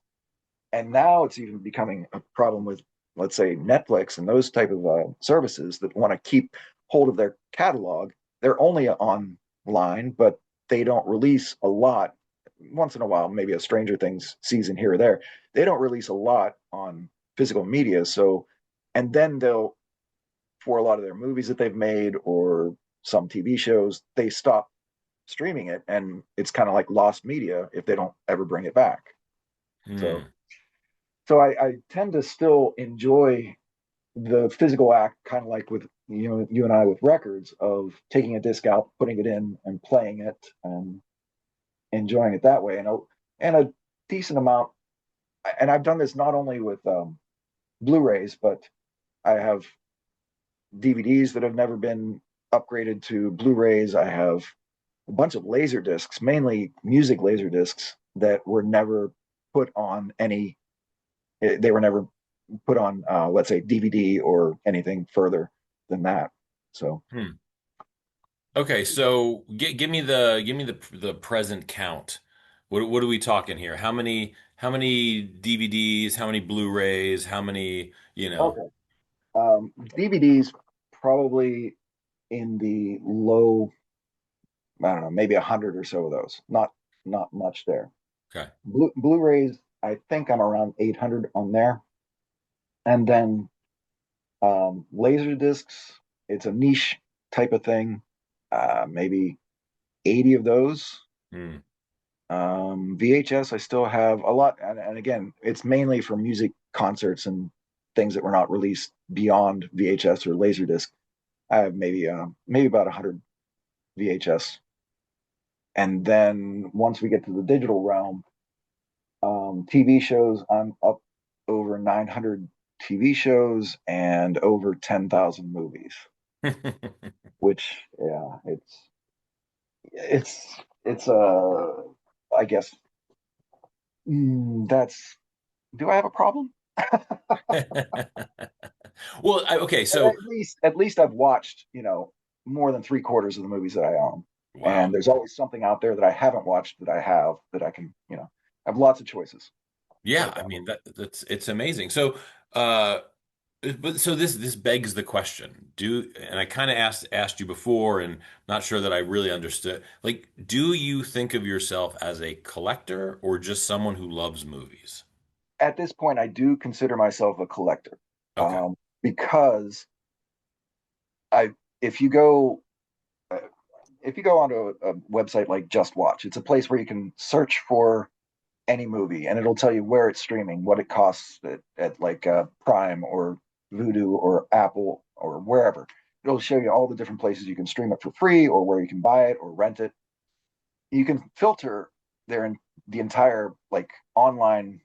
S2: And now it's even becoming a problem with, let's say, Netflix and those type of services that want to keep hold of their catalog. They're only online, but they don't release a lot. Once in a while, maybe a Stranger Things season here or there. They don't release a lot on physical media. So, and then they'll, for a lot of their movies that they've made or some TV shows, they stop streaming it, and it's kind of like lost media if they don't ever bring it back. So
S1: Hmm.
S2: So I tend to still enjoy the physical act, kind of like with you and I with records, of taking a disc out, putting it in, and playing it, and enjoying it that way. And a decent amount. And I've done this not only with Blu-rays, but I have DVDs that have never been upgraded to Blu-rays. I have a bunch of laser discs, mainly music laser discs, that were never put on any. They were never put on, let's say, DVD or anything further than that. So
S1: Hmm. Okay, so give me the present count. What are we talking here? How many DVDs? How many Blu-rays? How many, you know?
S2: okay, DVDs probably in the low, I don't know, maybe 100 or so of those. Not much there.
S1: Okay.
S2: Blu-rays, I think I'm around 800 on there. And then laser discs, it's a niche type of thing. Maybe 80 of those.
S1: Hmm.
S2: VHS, I still have a lot. And again, it's mainly for music concerts and things that were not released beyond VHS or Laserdisc. I have maybe about 100 VHS. And then once we get to the digital realm, TV shows, I'm up over 900 TV shows and over 10,000 movies, which, yeah, it's I guess, that's, do I have a problem?
S1: Well, okay, so
S2: At least I've watched, more than three-quarters of the movies that I own.
S1: wow.
S2: And there's always something out there that I haven't watched that I have that I can, have lots of choices. Put
S1: Yeah,
S2: it
S1: I
S2: that way.
S1: mean that's it's amazing. So, uh but so this begs the question. And I kind of asked you before and not sure that I really understood. Like, do you think of yourself as a collector or just someone who loves movies?
S2: At this point, I do consider myself a collector,
S1: Okay.
S2: because I if you go uh, if you go onto a website like Just Watch, it's a place where you can search for any movie and it'll tell you where it's streaming, what it costs at like Prime or Vudu or Apple or wherever. It'll show you all the different places you can stream it for free or where you can buy it or rent it. You can filter the entire like online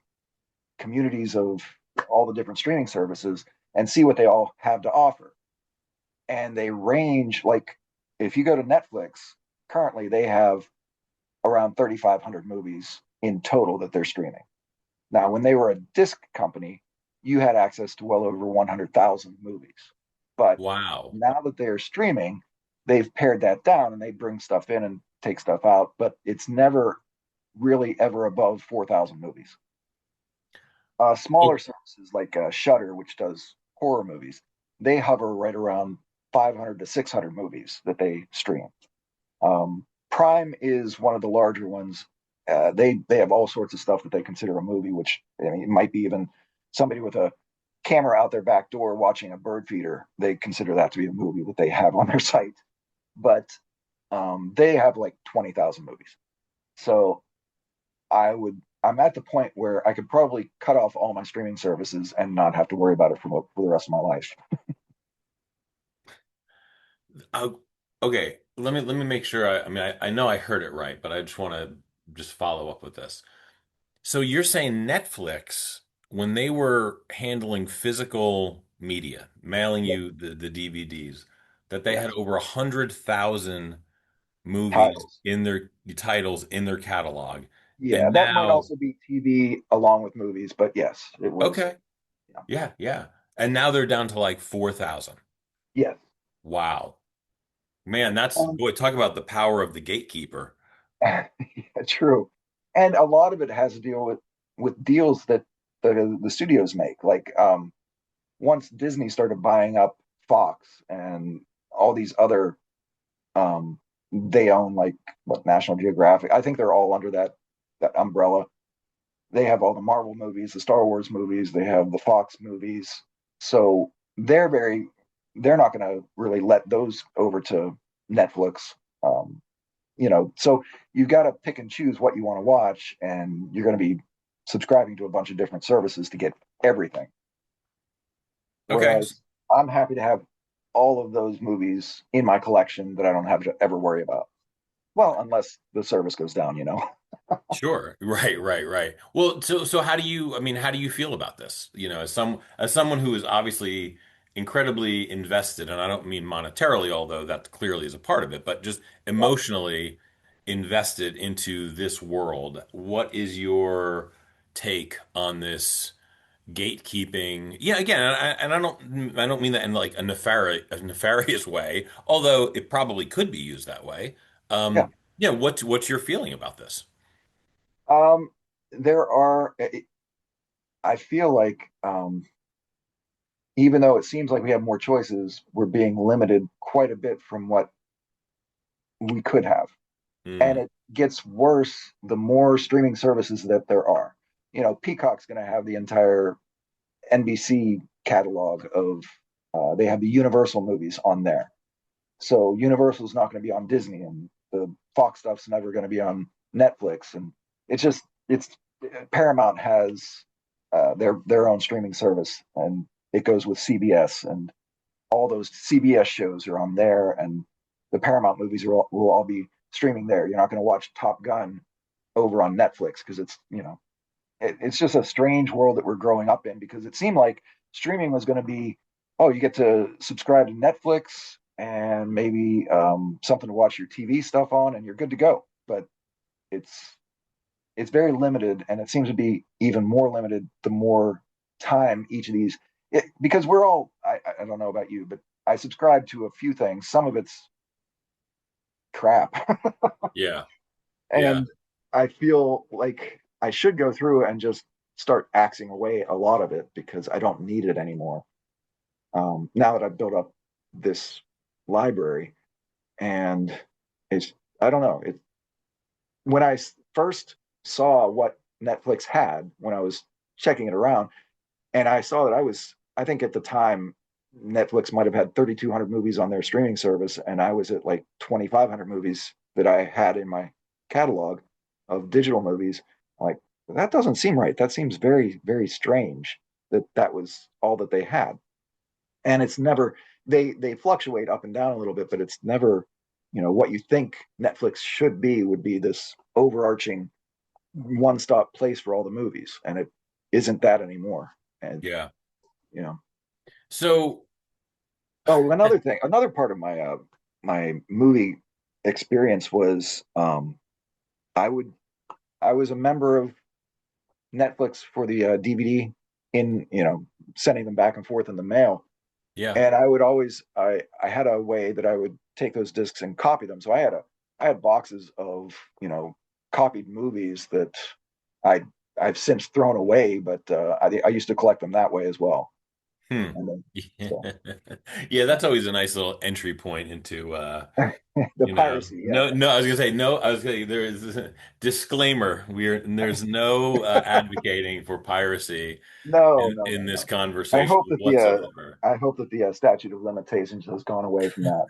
S2: communities of all the different streaming services and see what they all have to offer. And they range, like, if you go to Netflix, currently they have around 3,500 movies in total that they're streaming. Now, when they were a disc company, you had access to well over 100,000 movies. But
S1: Wow.
S2: now that they're streaming, they've pared that down and they bring stuff in and take stuff out, but it's never really ever above 4,000 movies. Smaller
S1: Oh,
S2: services like Shudder, which does horror movies, they hover right around 500 to 600 movies that they stream. Prime is one of the larger ones. They have all sorts of stuff that they consider a movie, which, I mean, it might be even somebody with a camera out their back door watching a bird feeder. They consider that to be a movie that they have on their site. But they have like 20,000 movies. So I'm at the point where I could probably cut off all my streaming services and not have to worry about it for the rest of my life.
S1: uh, okay. Let me make sure. I mean, I know I heard it right, but I just want to just follow up with this. So you're saying Netflix, when they were handling physical media, mailing
S2: Yeah.
S1: you the DVDs, that they had
S2: Yes.
S1: over 100,000 movies
S2: Titles.
S1: in their titles in their catalog.
S2: Yeah,
S1: And
S2: that might
S1: now,
S2: also be TV along with movies, but yes, it was.
S1: okay,
S2: Yeah.
S1: yeah, yeah. And now they're down to like 4,000.
S2: Yes.
S1: Wow. Man, that's,
S2: Um,
S1: boy, talk about the power of the gatekeeper.
S2: yeah, true. And a lot of it has to deal with deals that the studios make. Like, once Disney started buying up Fox and all these other, they own, like, what, National Geographic. I think they're all under that umbrella. They have all the Marvel movies, the Star Wars movies, they have the Fox movies. So they're not going to really let those over to Netflix. So you've got to pick and choose what you want to watch, and you're going to be subscribing to a bunch of different services to get everything.
S1: Okay.
S2: Whereas I'm happy to have all of those movies in my collection that I don't have to ever worry about. Well, unless the service goes down, you know.
S1: Sure. Right, right, right. Well, so how do you, I mean, how do you feel about this? You know, as someone who is obviously incredibly invested, and I don't mean monetarily, although that clearly is a part of it, but just
S2: Yeah.
S1: emotionally invested into this world. What is your take on this gatekeeping? Yeah, again, and I don't mean that in like a nefarious way, although it probably could be used that way.
S2: Yeah.
S1: Yeah, what's your feeling about this?
S2: Um, there are, I feel like, even though it seems like we have more choices, we're being limited quite a bit from what we could have. And
S1: Mm,
S2: it gets worse the more streaming services that there are. You know, Peacock's going to have the entire NBC catalog of, they have the Universal movies on there. So Universal's not going to be on Disney, and the Fox stuff's never going to be on Netflix. And it's just, it's Paramount has their own streaming service, and it goes with CBS, and all those CBS shows are on there, and the Paramount movies will all be streaming there. You're not going to watch Top Gun over on Netflix because it's just a strange world that we're growing up in, because it seemed like streaming was going to be, oh, you get to subscribe to Netflix and maybe something to watch your TV stuff on, and you're good to go. But it's it's very limited, and it seems to be even more limited the more time each of these. Because we're all, I don't know about you, but I subscribe to a few things. Some of it's crap,
S1: yeah, yeah,
S2: and I feel like I should go through and just start axing away a lot of it because I don't need it anymore. Now that I've built up this library, and it's, I don't know, it, when I first saw what Netflix had when I was checking it around, and I saw that I think at the time, Netflix might have had 3,200 movies on their streaming service, and I was at like 2,500 movies that I had in my catalog of digital movies. Like, that doesn't seem right. That seems very, very strange that that was all that they had. And it's never, they fluctuate up and down a little bit, but it's never, what you think Netflix should be would be this overarching one-stop place for all the movies, and it isn't that anymore. And
S1: yeah.
S2: you know,
S1: So,
S2: oh, another thing, another part of my movie experience was, I would I was a member of Netflix for the DVD, in sending them back and forth in the mail.
S1: yeah.
S2: And I would always, I had a way that I would take those discs and copy them. So I had boxes of, copied movies that I I've since thrown away, but I used to collect them that way as well.
S1: Hmm.
S2: And then so
S1: Yeah, that's always a nice little entry point into
S2: the piracy, yeah.
S1: no, I was gonna say no, I was gonna there is a disclaimer. There's no advocating for piracy
S2: No, no,
S1: in
S2: no,
S1: this
S2: no. I
S1: conversation
S2: hope that the
S1: whatsoever.
S2: I hope that the statute of limitations has gone away from that.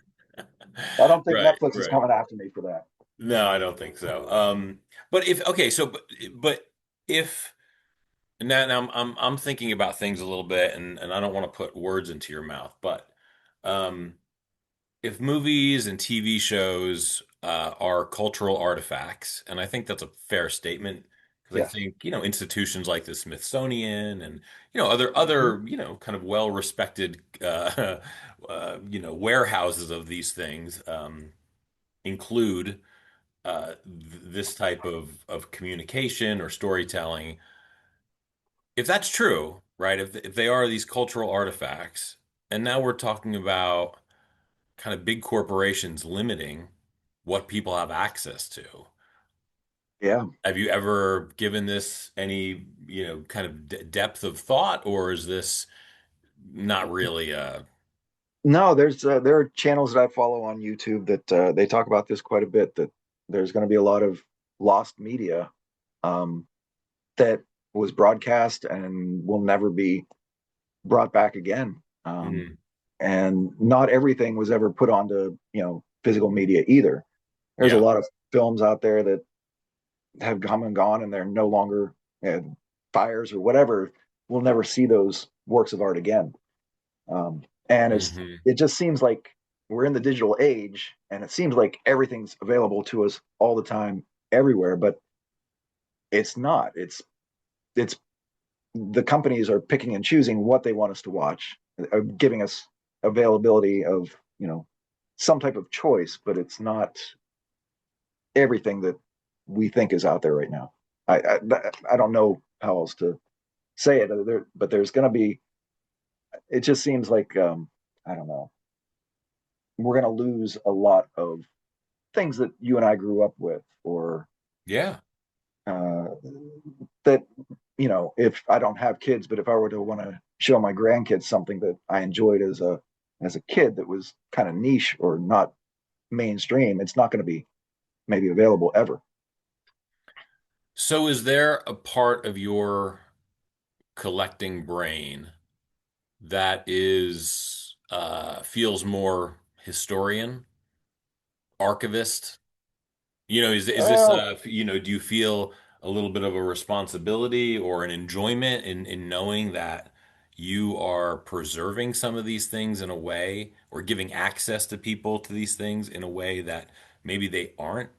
S2: I don't think
S1: Right,
S2: Netflix is
S1: right.
S2: coming after me for that.
S1: No, I don't think so. But if okay, so but if now I'm thinking about things a little bit, and I don't want to put words into your mouth, but um, if movies and TV shows are cultural artifacts, and I think that's a fair statement because I
S2: Yes.
S1: think institutions like the Smithsonian and
S2: Mhm.
S1: other kind of well respected warehouses of these things include this type of communication or storytelling. If that's true, right? If they are these cultural artifacts, and now we're talking about kind of big corporations limiting what people have access to.
S2: Yeah.
S1: Have you ever given this any, kind of depth of thought, or is this not really
S2: No, there are channels that I follow on YouTube that they talk about this quite a bit. That there's going to be a lot of lost media, um, that was broadcast and will never be brought back again.
S1: mm,
S2: And not everything was ever put onto physical media either. There's a
S1: yeah,
S2: lot of films out there that have come and gone, and they're no longer. fires or whatever, we'll never see those works of art again. And
S1: Hmm.
S2: it just seems like we're in the digital age, and it seems like everything's available to us all the time, everywhere. But it's not. It's the companies are picking and choosing what they want us to watch, giving us availability of some type of choice, but it's not everything that we think is out there right now. I don't know how else to say it, but there's going to be. It just seems like I don't know. We're going to lose a lot of things that you and I grew up with, or
S1: Yeah.
S2: uh, that if I don't have kids, but if I were to want to show my grandkids something that I enjoyed as a kid that was kind of niche or not mainstream, it's not going to be maybe available ever.
S1: So is there a part of your collecting brain that is feels more historian, archivist? Is this
S2: Uh,
S1: do you feel a little bit of a responsibility or an enjoyment in knowing that you are preserving some of these things in a way or giving access to people to these things in a way that maybe they aren't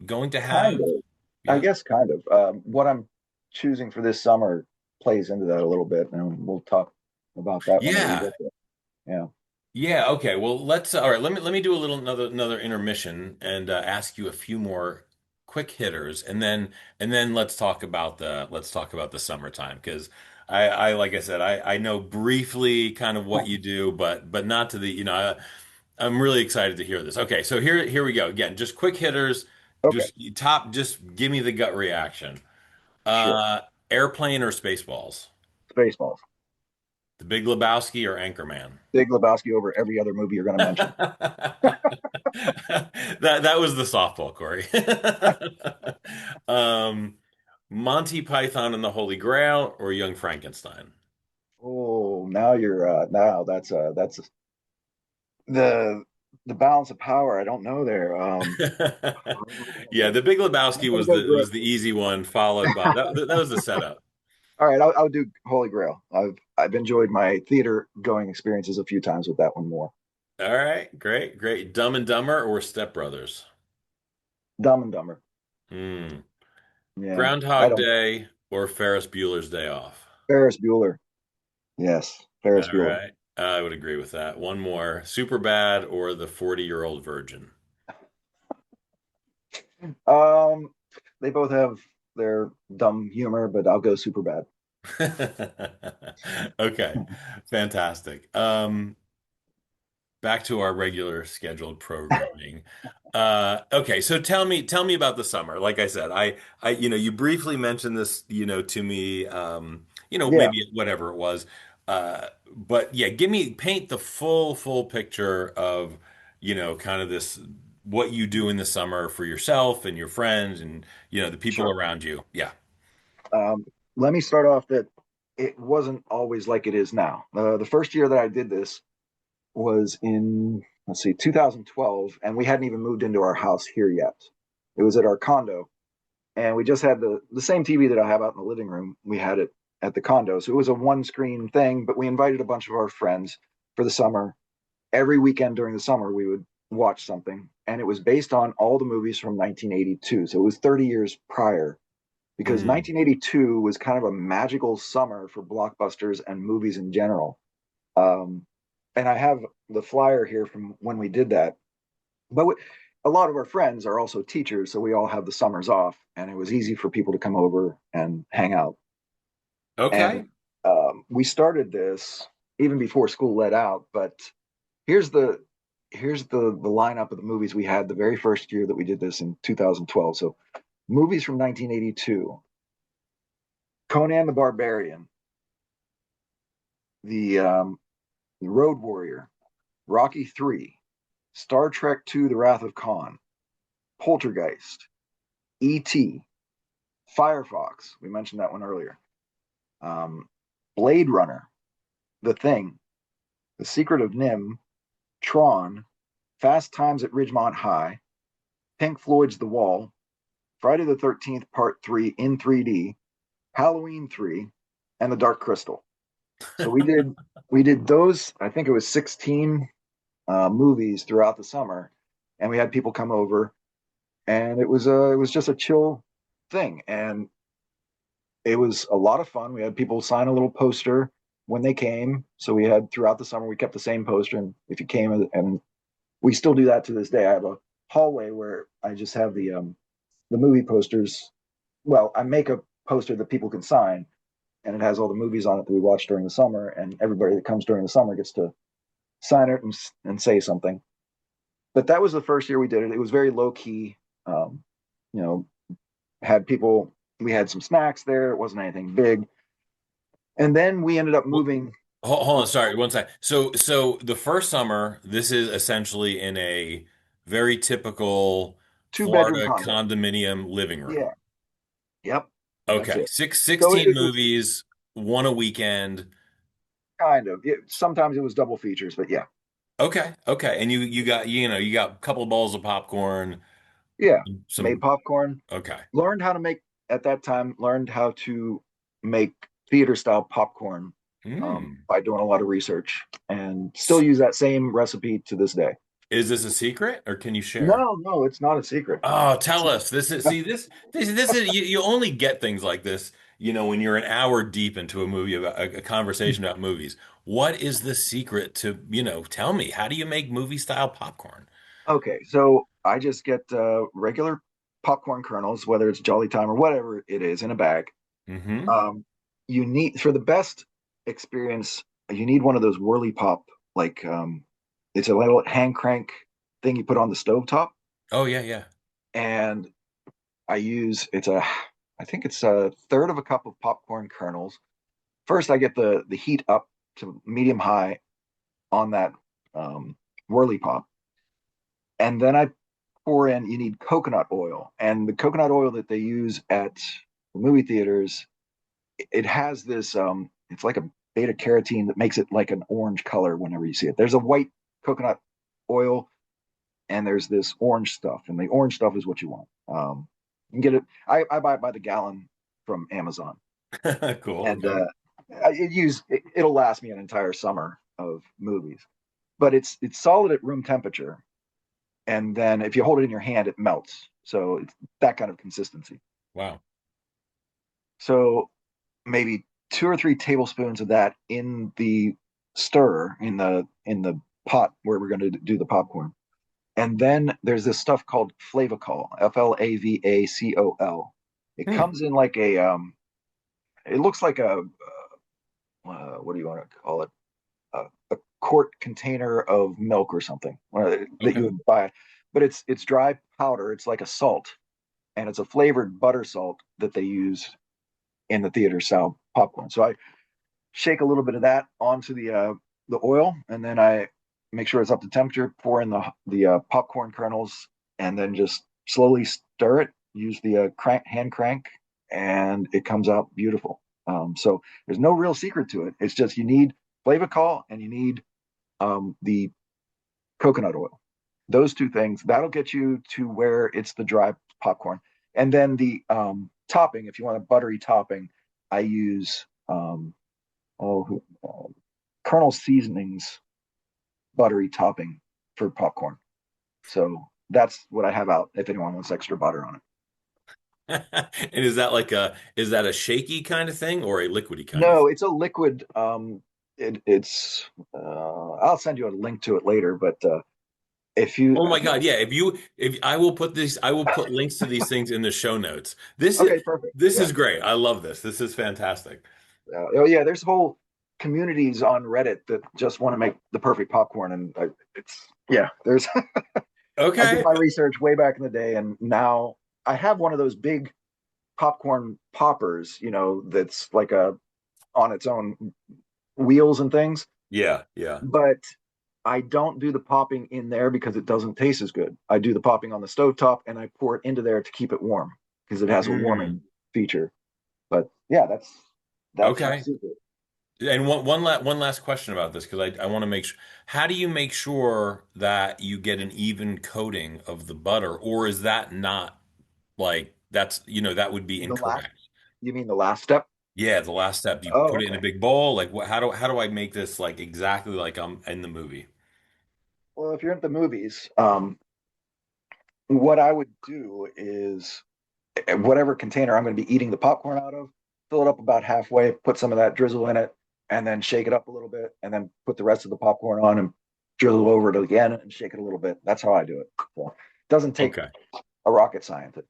S1: going to
S2: kind
S1: have?
S2: of, I
S1: Yeah.
S2: guess, kind of. What I'm choosing for this summer plays into that a little bit, and we'll talk about that whenever we
S1: Yeah.
S2: get there. Yeah.
S1: Yeah, okay. Well, let's all right, let me do a little another intermission and ask you a few more quick hitters and then let's talk about the summertime because I like I said I know briefly kind of what you do but not to the I'm really excited to hear this. Okay, so here we go. Again, just quick hitters,
S2: Okay.
S1: just give me the gut reaction.
S2: Sure.
S1: Uh Airplane or Spaceballs?
S2: Spaceballs.
S1: The Big Lebowski or Anchorman?
S2: Big Lebowski over every other movie you're going to mention.
S1: That was the softball, Corey. Um, Monty Python and the Holy Grail or Young Frankenstein?
S2: Oh, now you're now that's the the balance of power. I don't know there.
S1: Yeah, the Big
S2: I'm
S1: Lebowski
S2: gonna
S1: was
S2: go
S1: the
S2: Grail.
S1: was the easy one, followed by that was the setup.
S2: All right, I'll do Holy Grail. I've enjoyed my theater going experiences a few times with that one more.
S1: All right, great, great. Dumb and Dumber or Step Brothers?
S2: Dumb and Dumber.
S1: Hmm.
S2: Yeah, I
S1: Groundhog
S2: don't.
S1: Day or Ferris Bueller's Day Off?
S2: Ferris Bueller. Yes, Ferris
S1: All
S2: Bueller.
S1: right, I would agree with that. One more. Superbad or the 40-year-old virgin?
S2: Um, they both have their dumb humor, but I'll go super bad.
S1: Okay, fantastic. Back to our regular scheduled programming. Okay, so tell me about the summer. Like I said, you briefly mentioned this, to me,
S2: Yeah.
S1: maybe whatever it was. But yeah, paint the full picture of, kind of this, what you do in the summer for yourself and your friends and, the people
S2: Sure.
S1: around you. Yeah.
S2: Let me start off that it wasn't always like it is now. The first year that I did this was in, let's see, 2012, and we hadn't even moved into our house here yet. It was at our condo, and we just had the same TV that I have out in the living room. We had it at the condo, so it was a one screen thing. But we invited a bunch of our friends for the summer. Every weekend during the summer, we would watch something, and it was based on all the movies from 1982. So it was 30 years prior because
S1: Mm.
S2: 1982 was kind of a magical summer for blockbusters and movies in general. Um, and I have the flyer here from when we did that. But a lot of our friends are also teachers, so we all have the summers off, and it was easy for people to come over and hang out.
S1: Okay.
S2: And we started this even before school let out. But here's the here's the lineup of the movies we had the very first year that we did this in 2012. So movies from 1982: Conan the Barbarian, the Road Warrior, Rocky 3, Star Trek 2: The Wrath of Khan, Poltergeist, E.T., Firefox. We mentioned that one earlier. Um, Blade Runner, The Thing, The Secret of Nim, Tron, Fast Times at Ridgemont High, Pink Floyd's The Wall, Friday the 13th Part 3 in 3D, Halloween 3, and The Dark Crystal. So we did those. I think it was 16 movies throughout the summer, and we had people come over, and it was just a chill thing, and it was a lot of fun. We had people sign a little poster when they came. So we had throughout the summer we kept the same poster, and if you came, and we still do that to this day. I have a hallway where I just have the movie posters. Well, I make a poster that people can sign, and it has all the movies on it that we watch during the summer, and everybody that comes during the summer gets to sign it and say something. But that was the first year we did it. It was very low key. Um, you know, had people. We had some snacks there. It wasn't anything big, and then we ended up
S1: Well,
S2: moving.
S1: hold on, sorry, one sec. So the first summer, this is essentially in a very typical
S2: Two-bedroom
S1: Florida
S2: condo.
S1: condominium living room.
S2: Yeah. Yep. That's
S1: Okay,
S2: it.
S1: six
S2: So
S1: sixteen
S2: it was
S1: movies, one a weekend.
S2: kind of. Sometimes it was double features, but yeah.
S1: Okay, okay, and you got you got a couple of bowls of popcorn,
S2: Yeah. Made
S1: some
S2: popcorn.
S1: okay.
S2: Learned how to make at that time. Learned how to make theater style popcorn
S1: Hmm.
S2: by doing a lot of research, and still use that same recipe to this day.
S1: Is this a secret or can you share?
S2: No, no, it's not a secret.
S1: Oh, tell us. This is see this is you only get things like this, when you're an hour deep into a movie about a conversation about movies. What is the secret to, tell me, how do you make movie style popcorn?
S2: Okay, so I just get regular popcorn kernels, whether it's Jolly Time or whatever it is, in a bag.
S1: Hmm.
S2: Um, you need for the best experience, you need one of those whirly pop, like it's a little hand crank thing you put on the stove top,
S1: Oh yeah, yeah.
S2: and I think it's a third of a cup of popcorn kernels. First, I get the heat up to medium high on that whirly pop, and then I pour in. You need coconut oil, and the coconut oil that they use at the movie theaters, it has this it's like a beta carotene that makes it like an orange color whenever you see it. There's a white coconut oil, and there's this orange stuff, and the orange stuff is what you want. You can get it. I buy it by the gallon from Amazon,
S1: Cool.
S2: and
S1: Okay.
S2: it'll last me an entire summer of movies. But it's solid at room temperature, and then if you hold it in your hand, it melts. So it's that kind of consistency.
S1: Wow.
S2: So maybe 2 or 3 tablespoons of that in the stir in the pot where we're going to do the popcorn. And then there's this stuff called Flavacol, Flavacol. It
S1: Hmm.
S2: comes in like it looks like a what do you want to call it? A quart container of milk or something that you
S1: Okay.
S2: would buy, but it's dry powder. It's like a salt, and it's a flavored butter salt that they use in the theater style popcorn. So I shake a little bit of that onto the oil, and then I make sure it's up to temperature. Pour in the popcorn kernels, and then just slowly stir it. Use the hand crank, and it comes out beautiful. So there's no real secret to it. It's just you need flavacol and you need the coconut oil. Those two things that'll get you to where it's the dry popcorn, and then the topping. If you want a buttery topping, I use oh, Colonel Seasonings buttery topping for popcorn. So that's what I have out if anyone wants extra butter on it.
S1: And is that a shaky kind of thing or a liquidy kind of
S2: No,
S1: thing?
S2: it's a liquid. It's I'll send you a link to it later, but if you
S1: Oh my God, yeah. If I will put this, I will put links to these things in the show notes. This is
S2: okay, perfect.
S1: this
S2: Yeah.
S1: is great. I love this. This is fantastic.
S2: Oh yeah, there's whole communities on Reddit that just want to make the perfect popcorn, and it's yeah. There's I did
S1: Okay.
S2: my research way back in the day, and now I have one of those big popcorn poppers, that's like a on its own wheels and things.
S1: Yeah, yeah.
S2: But I don't do the popping in there because it doesn't taste as good. I do the popping on the stovetop, and I pour it into there to keep it warm because it has a
S1: Mm.
S2: warming feature. But yeah, that's my
S1: Okay.
S2: secret.
S1: And one last question about this because I want to make sure. How do you make sure that you get an even coating of the butter, or is that not like that would be
S2: The last
S1: incorrect?
S2: You mean the last step?
S1: Yeah, the last step. You
S2: Oh,
S1: put it in a
S2: okay.
S1: big bowl. Like, what? How do I make this like exactly like I'm in the movie?
S2: Well, if you're at the movies, what I would do is whatever container I'm going to be eating the popcorn out of, fill it up about halfway, put some of that drizzle in it, and then shake it up a little bit, and then put the rest of the popcorn on and drizzle over it again and shake it a little bit. That's how I do it. So it doesn't take
S1: Okay.
S2: a rocket scientist.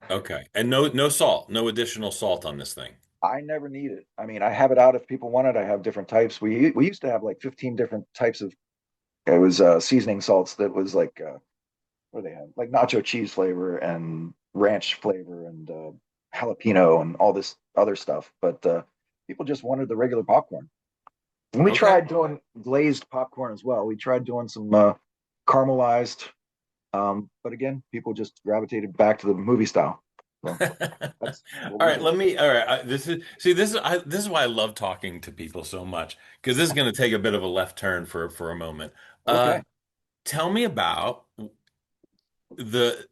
S1: Okay. And no salt, no additional salt on this thing.
S2: I never need it. I mean, I have it out if people want it. I have different types. We used to have like 15 different types of it was seasoning salts that was like what do they have? Like nacho cheese flavor and ranch flavor and jalapeno and all this other stuff. But people just wanted the regular popcorn. And we
S1: Okay.
S2: tried doing glazed popcorn as well. We tried doing some caramelized, but again, people just gravitated back to the movie style. So that's what
S1: All
S2: we
S1: right,
S2: do.
S1: let me. All right, this is see. This is why I love talking to people so much because this is going to take a bit of a left turn for a moment. Uh,
S2: Okay.
S1: tell me about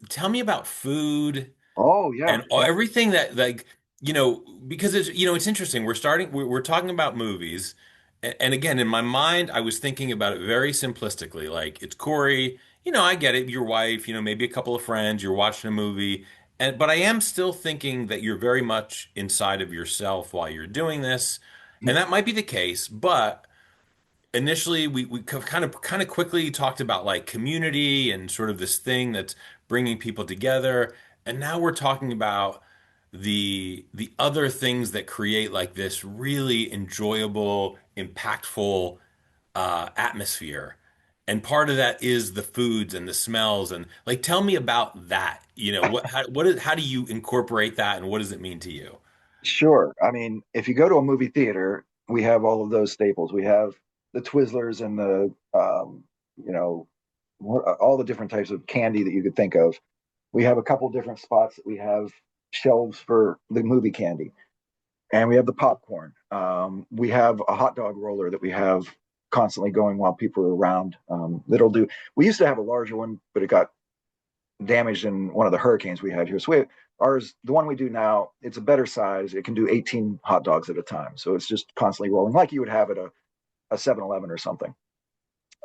S1: tell me about food
S2: Oh yeah,
S1: and
S2: yeah.
S1: everything that like because it's interesting. We're talking about movies, and again in my mind I was thinking about it very simplistically. Like it's Corey. I get it. Your wife. Maybe a couple of friends. You're watching a movie. But I am still thinking that you're very much inside of yourself while you're doing this, and that might be the case. But initially, we kind of quickly talked about like community and sort of this thing that's bringing people together, and now we're talking about the other things that create like this really enjoyable, impactful atmosphere. And part of that is the foods and the smells and like tell me about that. How do you incorporate that and what does it mean to you?
S2: Sure. I mean, if you go to a movie theater, we have all of those staples. We have the Twizzlers and the, you know, all the different types of candy that you could think of. We have a couple different spots that we have shelves for the movie candy, and we have the popcorn. We have a hot dog roller that we have constantly going while people are around. That'll do. We used to have a larger one, but it got damaged in one of the hurricanes we had here. So ours, the one we do now, it's a better size. It can do 18 hot dogs at a time. So it's just constantly rolling like you would have at a 7-Eleven or something.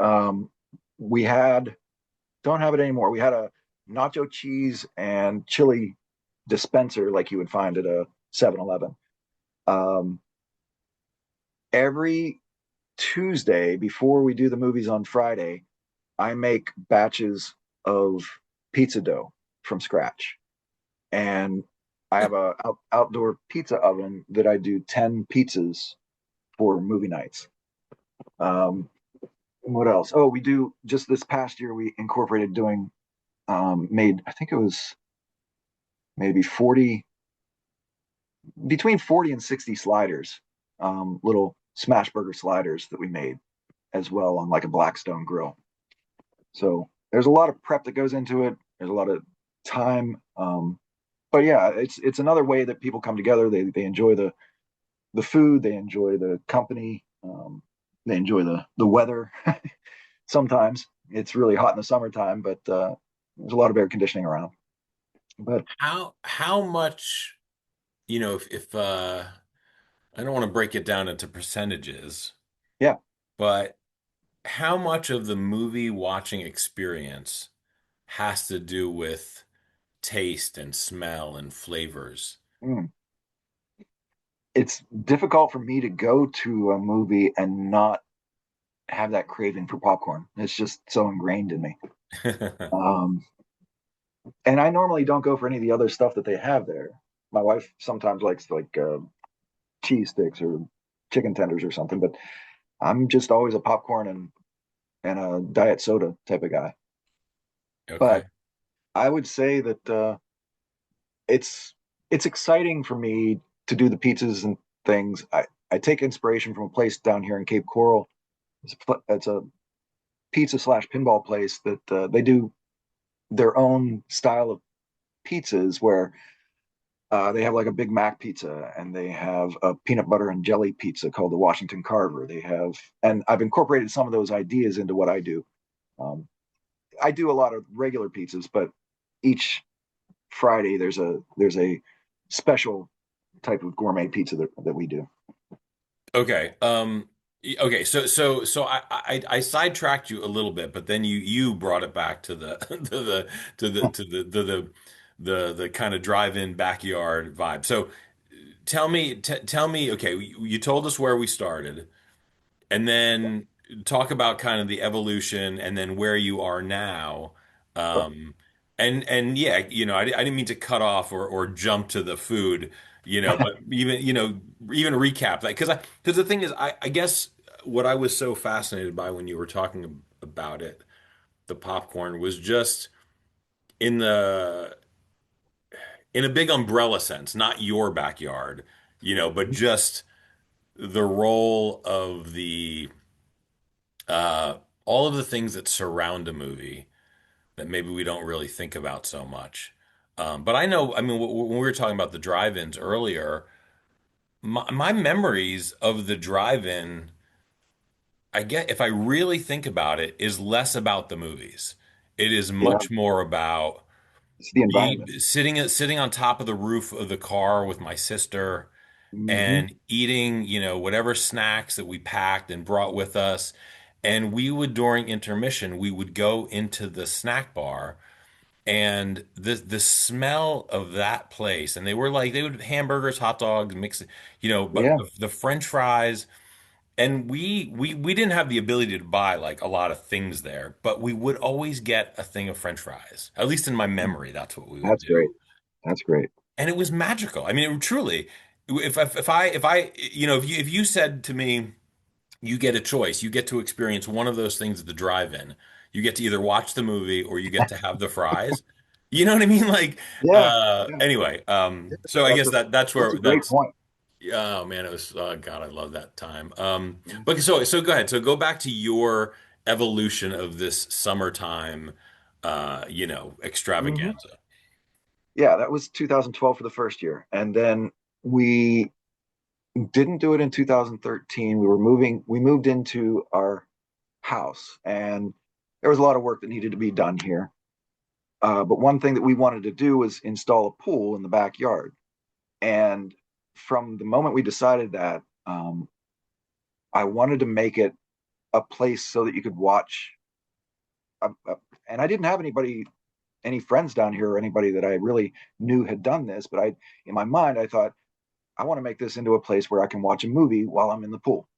S2: Um, we had, don't have it anymore. We had a nacho cheese and chili dispenser like you would find at a 7-Eleven. Um, every Tuesday before we do the movies on Friday, I make batches of pizza dough from scratch. And I have a outdoor pizza oven that I do 10 pizzas for movie nights. What else? Oh, we do just this past year we incorporated doing made I think it was maybe 40 between 40 and 60 sliders, little smash burger sliders that we made as well on like a Blackstone grill. So there's a lot of prep that goes into it. There's a lot of time. But yeah, it's another way that people come together. They enjoy the food, they enjoy the company, they enjoy the weather. Sometimes it's really hot in the summertime, but there's a lot of air conditioning around. But
S1: How much, if I don't want to break it down into percentages,
S2: yeah,
S1: but how much of the movie watching experience has to do with taste and smell and flavors?
S2: mm, it's difficult for me to go to a movie and not have that craving for popcorn. It's just so ingrained in me. Um, and I normally don't go for any of the other stuff that they have there. My wife sometimes likes like cheese sticks or chicken tenders or something, but I'm just always a popcorn and a diet soda type of guy. But
S1: Okay.
S2: I would say that it's it's exciting for me to do the pizzas and things. I take inspiration from a place down here in Cape Coral. It's a pizza slash pinball place that they do their own style of pizzas where they have like a Big Mac pizza and they have a peanut butter and jelly pizza called the Washington Carver. They have, and I've incorporated some of those ideas into what I do. Um, I do a lot of regular pizzas, but each Friday there's a special type of gourmet pizza that we do.
S1: Okay. Okay. So I sidetracked you a little bit, but then you brought it back to the to the kind of drive-in backyard vibe. So tell me. Okay, you told us where we started, and then talk about kind of the evolution, and then where you are now.
S2: Sure.
S1: Um, and yeah, I didn't mean to cut off or jump to the food, but even recap that because the thing is, I guess what I was so fascinated by when you were talking about it, the popcorn was just in the in a big umbrella sense, not your backyard, but just the role of the uh, all of the things that surround a movie that maybe we don't really think about so much. But I know, I mean, when we were talking about the drive-ins earlier, my memories of the drive-in, I get, if I really think about it, is less about the movies. It is
S2: Yeah,
S1: much more about
S2: it's the environment.
S1: sitting on top of the roof of the car with my sister
S2: Hmm.
S1: and eating, whatever snacks that we packed and brought with us. And we would, during intermission, we would go into the snack bar and the smell of that place, and they would hamburgers, hot dogs, mix, but
S2: Yeah,
S1: the French fries, and we didn't have the ability to buy like a lot of things there, but we would always get a thing of French fries. At least in my memory, that's what we would
S2: that's great.
S1: do.
S2: That's great.
S1: And it was magical. I mean, it truly, if you said to me, you get a choice, you get to experience one of those things at the drive-in. You get to either watch the movie or you get to have the fries. You know what I mean? Like,
S2: Yeah, yeah.
S1: anyway, so I
S2: That's
S1: guess
S2: a
S1: that's
S2: that's a
S1: where
S2: great
S1: that's,
S2: point.
S1: oh man, it was, oh God, I love that time. But so go ahead. So go back to your evolution of this summertime,
S2: Hmm.
S1: extravaganza.
S2: Yeah, that was 2012 for the first year, and then we didn't do it in 2013. We moved into our house, and there was a lot of work that needed to be done here. But one thing that we wanted to do was install a pool in the backyard. And from the moment we decided that, I wanted to make it a place so that you could watch. And I didn't have any friends down here or anybody that I really knew had done this. But in my mind, I thought I want to make this into a place where I can watch a movie while I'm in the pool.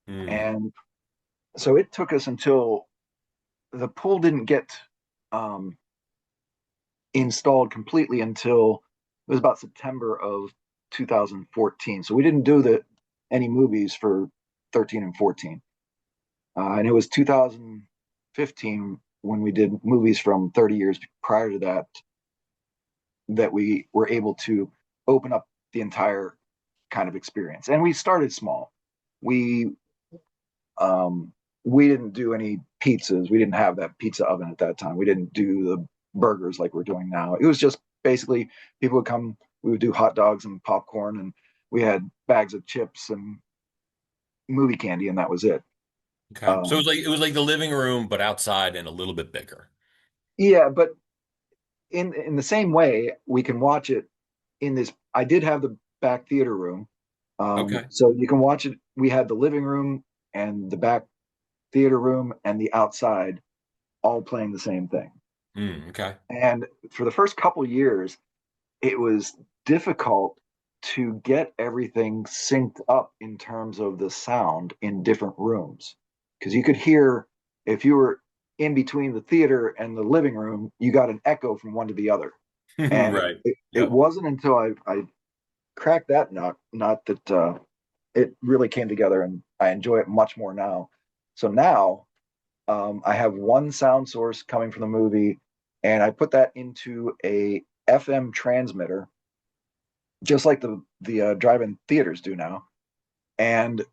S1: Mm,
S2: And so it took us until the pool didn't get um, installed completely until it was about September of 2014. So we didn't do any movies for 13 and 14. And it was 2015 when we did movies from 30 years prior to that that we were able to open up the entire kind of experience. And we started small. We we didn't do any pizzas. We didn't have that pizza oven at that time. We didn't do the burgers like we're doing now. It was just basically people would come. We would do hot dogs and popcorn, and we had bags of chips and movie candy, and that was it.
S1: okay. So
S2: Um,
S1: it was like the living room, but outside and a little bit bigger.
S2: yeah, but in the same way, we can watch it in this. I did have the back theater room,
S1: Okay.
S2: so you can watch it. We had the living room and the back theater room and the outside all playing the same thing.
S1: Okay.
S2: And for the first couple years, it was difficult to get everything synced up in terms of the sound in different rooms. Because you could hear, if you were in between the theater and the living room, you got an echo from one to the other. And
S1: Right.
S2: it
S1: Yep.
S2: wasn't until I cracked that nut that it really came together, and I enjoy it much more now. So now I have one sound source coming from the movie, and I put that into a FM transmitter, just like the drive-in theaters do now. And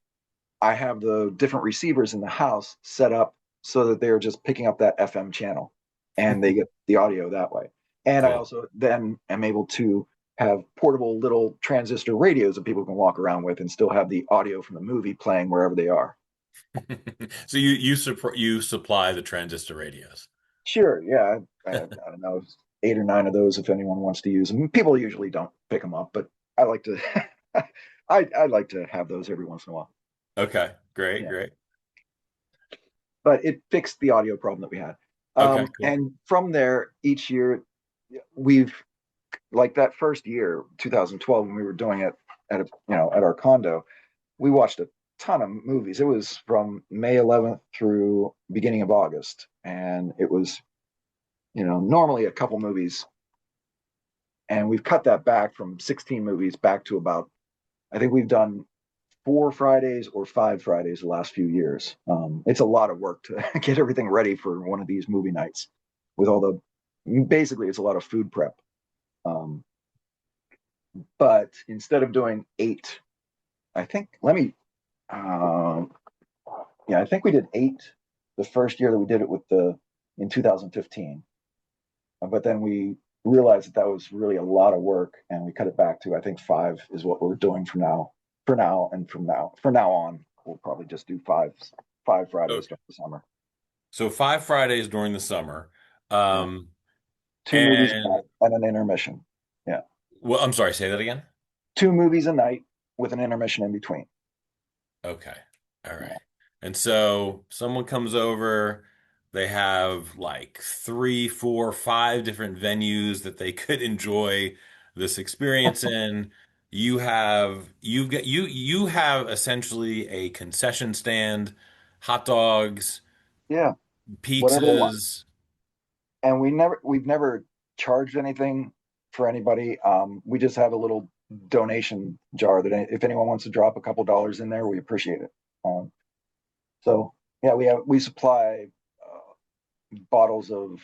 S2: I have the different receivers in the house set up so that they're just picking up that FM channel, and they get the audio that way. And I
S1: Cool.
S2: also then am able to have portable little transistor radios that people can walk around with and still have the audio from the movie playing wherever they are.
S1: So you supply the transistor radios.
S2: Sure, yeah, I don't know, 8 or 9 of those if anyone wants to use them. People usually don't pick them up, but I like to. I like to have those every once in a while.
S1: Okay, great,
S2: Yeah,
S1: great.
S2: but it fixed the audio problem that we had.
S1: Okay, cool.
S2: And from there, each year we've like that first year, 2012, when we were doing it at at our condo, we watched a ton of movies. It was from May 11th through beginning of August, and it was normally a couple movies, and we've cut that back from 16 movies back to about I think we've done 4 Fridays or 5 Fridays the last few years. It's a lot of work to get everything ready for one of these movie nights with all the basically it's a lot of food prep. Um, but instead of doing eight, I think let me um, yeah, I think we did eight the first year that we did it with the in 2015. But then we realized that that was really a lot of work, and we cut it back to I think five is what we're doing from now. For now, and from now on, we'll probably just do five Fridays
S1: Okay.
S2: during the summer.
S1: So 5 Fridays during the summer.
S2: Yeah,
S1: Um,
S2: 2 movies a
S1: and
S2: night and an intermission. Yeah,
S1: well, I'm sorry, say that again.
S2: 2 movies a night with an intermission in between.
S1: Okay. All
S2: Yeah,
S1: right. And so someone comes over, they have like three, four, five different venues that they could enjoy this experience in. You have essentially a concession stand, hot dogs,
S2: yeah, whatever they want.
S1: pizzas.
S2: And we've never charged anything for anybody. We just have a little donation jar that if anyone wants to drop a couple dollars in there, we appreciate it. Um, so yeah, we supply bottles of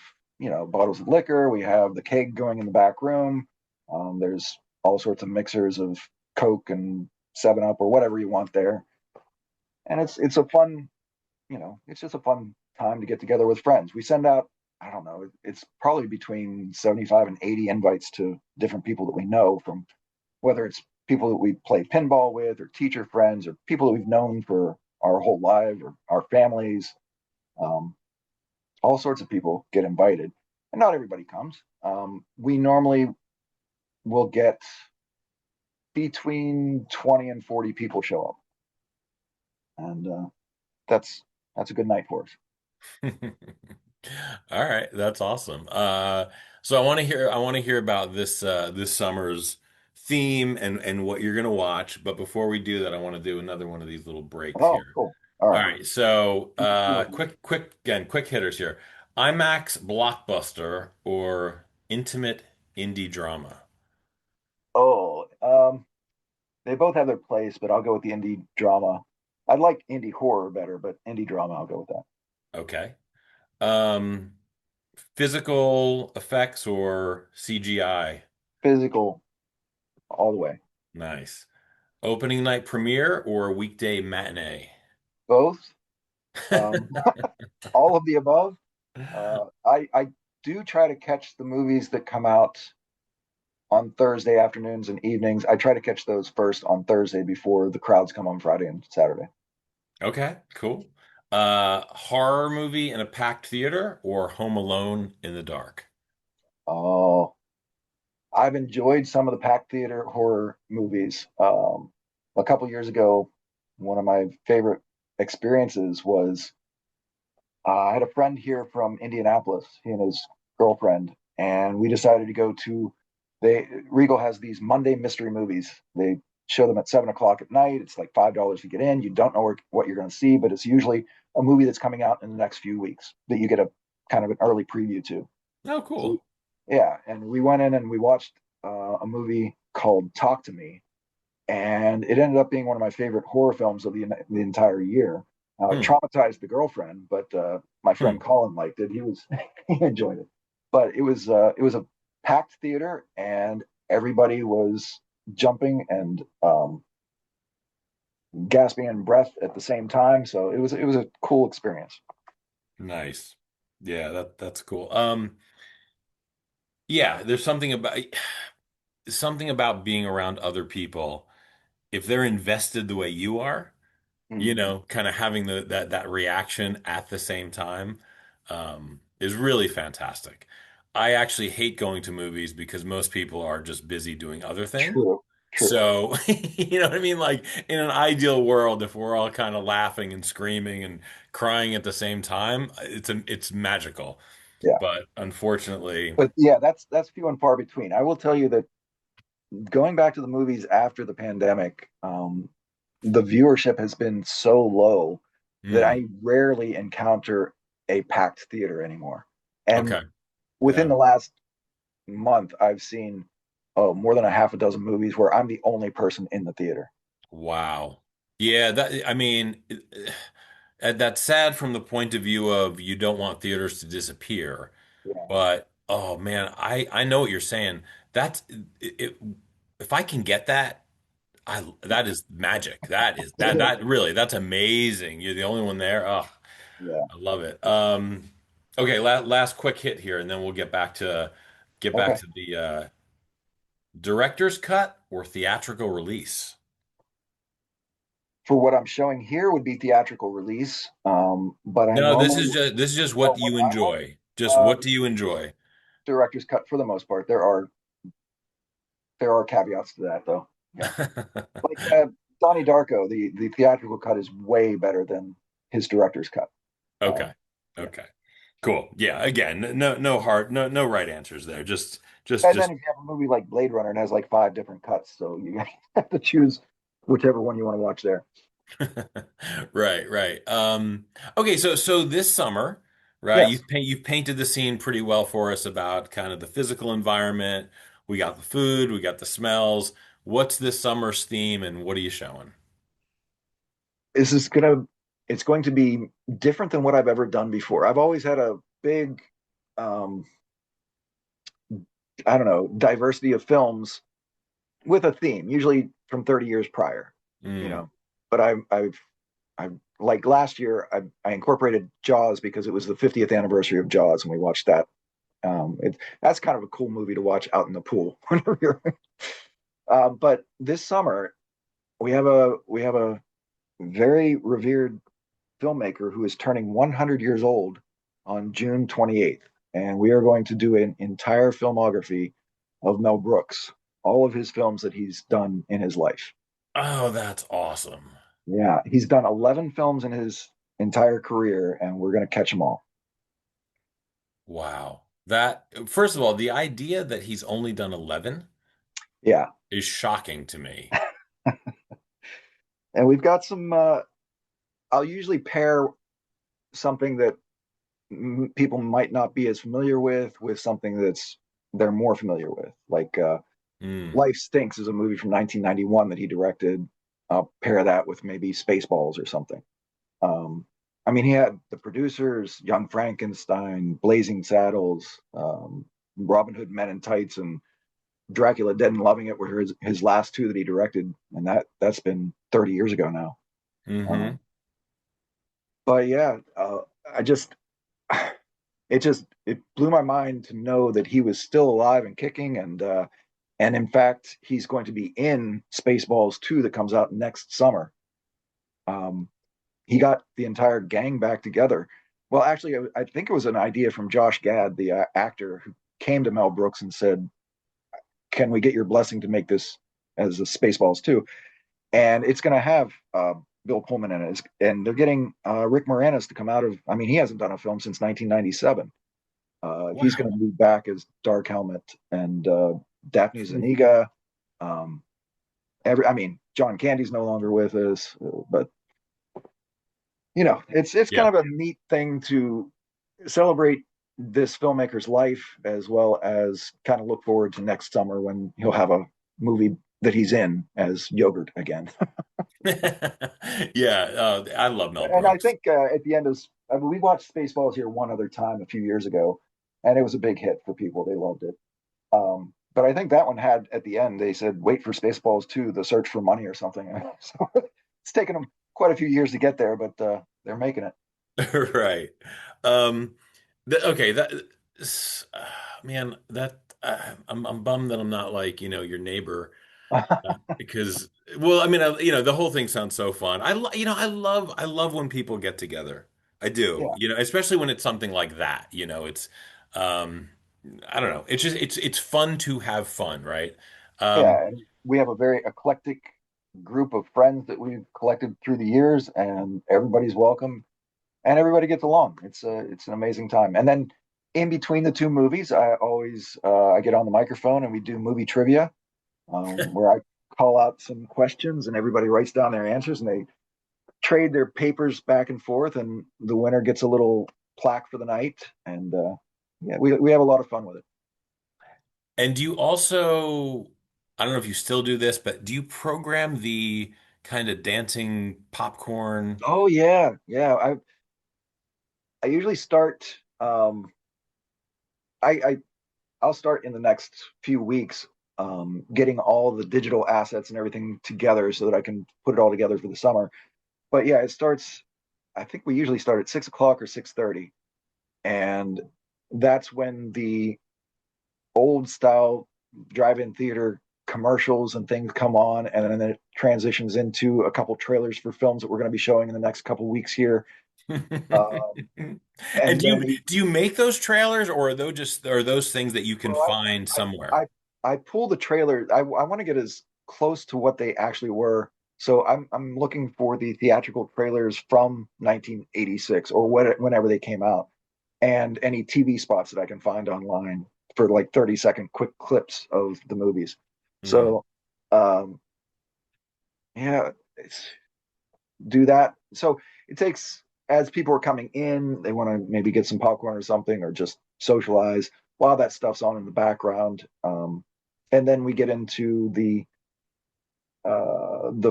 S2: bottles of liquor. We have the keg going in the back room. There's all sorts of mixers of Coke and 7 Up or whatever you want there, and it's a fun it's just a fun time to get together with friends. We send out, I don't know, it's probably between 75 and 80 invites to different people that we know, from whether it's people that we play pinball with or teacher friends or people that we've known for our whole lives or our families. Um, all sorts of people get invited, and not everybody comes. We normally will get between 20 and 40 people show up, and that's that's a good night for us.
S1: All right, that's awesome. So I want to hear about this summer's theme and what you're gonna watch. But before we do that, I want to do another one of these little breaks
S2: Oh,
S1: here.
S2: cool. All
S1: All
S2: right.
S1: right, so quick hitters here. IMAX blockbuster or intimate indie drama?
S2: Oh, they both have their place, but I'll go with the indie drama. I like indie horror better, but indie drama, I'll go with that.
S1: Okay. Um, physical effects or CGI?
S2: Physical all the way.
S1: Nice. Opening night premiere or weekday matinee?
S2: Both. Um, all of the above. I do try to catch the movies that come out on Thursday afternoons and evenings. I try to catch those first on Thursday before the crowds come on Friday and Saturday.
S1: Okay, cool. Horror movie in a packed theater or Home Alone in the dark?
S2: Oh, I've enjoyed some of the packed theater horror movies. A couple years ago, one of my favorite experiences was I had a friend here from Indianapolis, he and his girlfriend, and we decided to go to. They Regal has these Monday mystery movies. They show them at 7 o'clock at night. It's like $5 to get in. You don't know what you're going to see, but it's usually a movie that's coming out in the next few weeks that you get a kind of an early preview to.
S1: Oh,
S2: So
S1: cool.
S2: yeah, and we went in and we watched a movie called Talk to Me, and it ended up being one of my favorite horror films of the entire year. It
S1: Hmm.
S2: traumatized the girlfriend, but my friend
S1: Hmm.
S2: Colin liked it. He was he enjoyed it, but it was a packed theater, and everybody was jumping and gasping in breath at the same time. So it was a cool experience.
S1: Nice. Yeah, that's cool. Yeah, there's something about being around other people. If they're invested the way you are,
S2: Mm,
S1: kind of having that reaction at the same time, is really fantastic. I actually hate going to movies because most people are just busy doing other things.
S2: true. True.
S1: So, you know what I mean? Like in an ideal world, if we're all kind of laughing and screaming and crying at the same time, it's magical.
S2: Yeah.
S1: But unfortunately,
S2: But yeah, that's few and far between. I will tell you that going back to the movies after the pandemic, the viewership has been so low that
S1: hmm,
S2: I rarely encounter a packed theater anymore. And
S1: okay,
S2: within
S1: yeah,
S2: the last month, I've seen more than a half a dozen movies where I'm the only person in the theater.
S1: wow, yeah. That I mean, that's sad from the point of view of you don't want theaters to disappear.
S2: Yeah,
S1: But oh man, I know what you're saying. That's it. If I can get that. That is magic. That is
S2: it is.
S1: that really that's amazing. You're the only one there. Oh,
S2: Yeah.
S1: I love it. Okay, last quick hit here, and then we'll get back
S2: Okay.
S1: to the director's cut or theatrical release.
S2: For what I'm showing here would be theatrical release, but I
S1: No,
S2: normally
S1: this is just
S2: oh,
S1: what
S2: what
S1: you
S2: I want
S1: enjoy. Just
S2: uh,
S1: what do you enjoy?
S2: director's cut for the most part. There are caveats to that though. Yeah. Like Donnie Darko, the theatrical cut is way better than his director's cut.
S1: Okay.
S2: Um, yeah,
S1: Okay. Cool. Yeah. Again, no right answers there.
S2: and then
S1: Just
S2: if you have a movie like Blade Runner, it has like five different cuts, so you have to choose whichever one you want to watch there.
S1: right, right. Okay, so this summer, right,
S2: Yes,
S1: you've painted the scene pretty well for us about kind of the physical environment. We got the food, we got the smells. What's this summer's theme and what are you showing?
S2: this is gonna it's going to be different than what I've ever done before. I've always had a big, um, I don't know, diversity of films with a theme, usually from 30 years prior, you
S1: Mm.
S2: know. But I've like last year, I incorporated Jaws because it was the 50th anniversary of Jaws, and we watched that. That's kind of a cool movie to watch out in the pool whenever you're. But this summer, we have a very revered filmmaker who is turning 100 years old on June 28th, and we are going to do an entire filmography of Mel Brooks, all of his films that he's done in his life.
S1: Oh, that's awesome.
S2: Yeah, he's done 11 films in his entire career, and we're going to catch them all.
S1: Wow. That first of all, the idea that he's only done 11
S2: Yeah,
S1: is shocking to me.
S2: and we've got some. I'll usually pair something that people might not be as familiar with something that's they're more familiar with. Like
S1: Mm.
S2: Life Stinks is a movie from 1991 that he directed. I'll pair that with maybe Spaceballs or something. Um, I mean, he had the producers, Young Frankenstein, Blazing Saddles, Robin Hood Men in Tights, and Dracula Dead and Loving It were his last two that he directed, and that's been 30 years ago now.
S1: Hmm.
S2: Um, but yeah, I just it blew my mind to know that he was still alive and kicking, and in fact, he's going to be in Spaceballs 2 that comes out next summer. Um, he got the entire gang back together. Well, actually, I think it was an idea from Josh Gad, the actor, who came to Mel Brooks and said, "Can we get your blessing to make this as a Spaceballs 2?" And it's going to have Bill Pullman in it, and they're getting Rick Moranis to come out of. I mean, he hasn't done a film since 1997. He's going
S1: Wow.
S2: to be back as Dark Helmet, and Daphne Zuniga. Um, I mean, John Candy's no longer with us, but it's kind
S1: Yeah.
S2: of a neat thing to celebrate this filmmaker's life as well as kind of look forward to next summer when he'll have a movie that he's in as Yogurt again.
S1: Yeah, I love Mel
S2: And I
S1: Brooks.
S2: think at the end of I mean, we watched Spaceballs here one other time a few years ago, and it was a big hit for people. They loved it. But I think that one had at the end they said, "Wait for Spaceballs 2, The Search for Money" or something. So it's taken them quite a few years to get there, but they're making it.
S1: Right. Um, okay, man, I'm bummed that I'm not like, your neighbor because well, I mean, the whole thing sounds so fun. I love when people get together. I do.
S2: Yeah,
S1: Especially when it's something like that, it's um I don't know. It's just it's fun to have fun, right? Um
S2: yeah. we have a very eclectic group of friends that we've collected through the years, and everybody's welcome and everybody gets along. It's an amazing time. And then in between the two movies, I get on the microphone and we do movie trivia, where I call out some questions and everybody writes down their answers and they trade their papers back and forth, and the winner gets a little plaque for the night. And yeah, we have a lot of fun with it.
S1: And do you also, I don't know if you still do this, but do you program the kind of dancing popcorn?
S2: Oh yeah, yeah. I usually start. I I'll start in the next few weeks, getting all the digital assets and everything together so that I can put it all together for the summer. But yeah, it starts. I think we usually start at 6 o'clock or 6:30, and that's when the old style drive-in theater commercials and things come on, and then it transitions into a couple trailers for films that we're going to be showing in the next couple weeks here. Um,
S1: And
S2: and then
S1: do you make those trailers, or are those things that you can
S2: well,
S1: find
S2: I
S1: somewhere?
S2: I pull the trailer. I want to get as close to what they actually were. So I'm looking for the theatrical trailers from 1986 or whenever they came out, and any TV spots that I can find online for like 30-second quick clips of the movies.
S1: Hmm.
S2: So um, yeah, do that. So it takes, as people are coming in, they want to maybe get some popcorn or something or just socialize while that stuff's on in the background. And then we get into the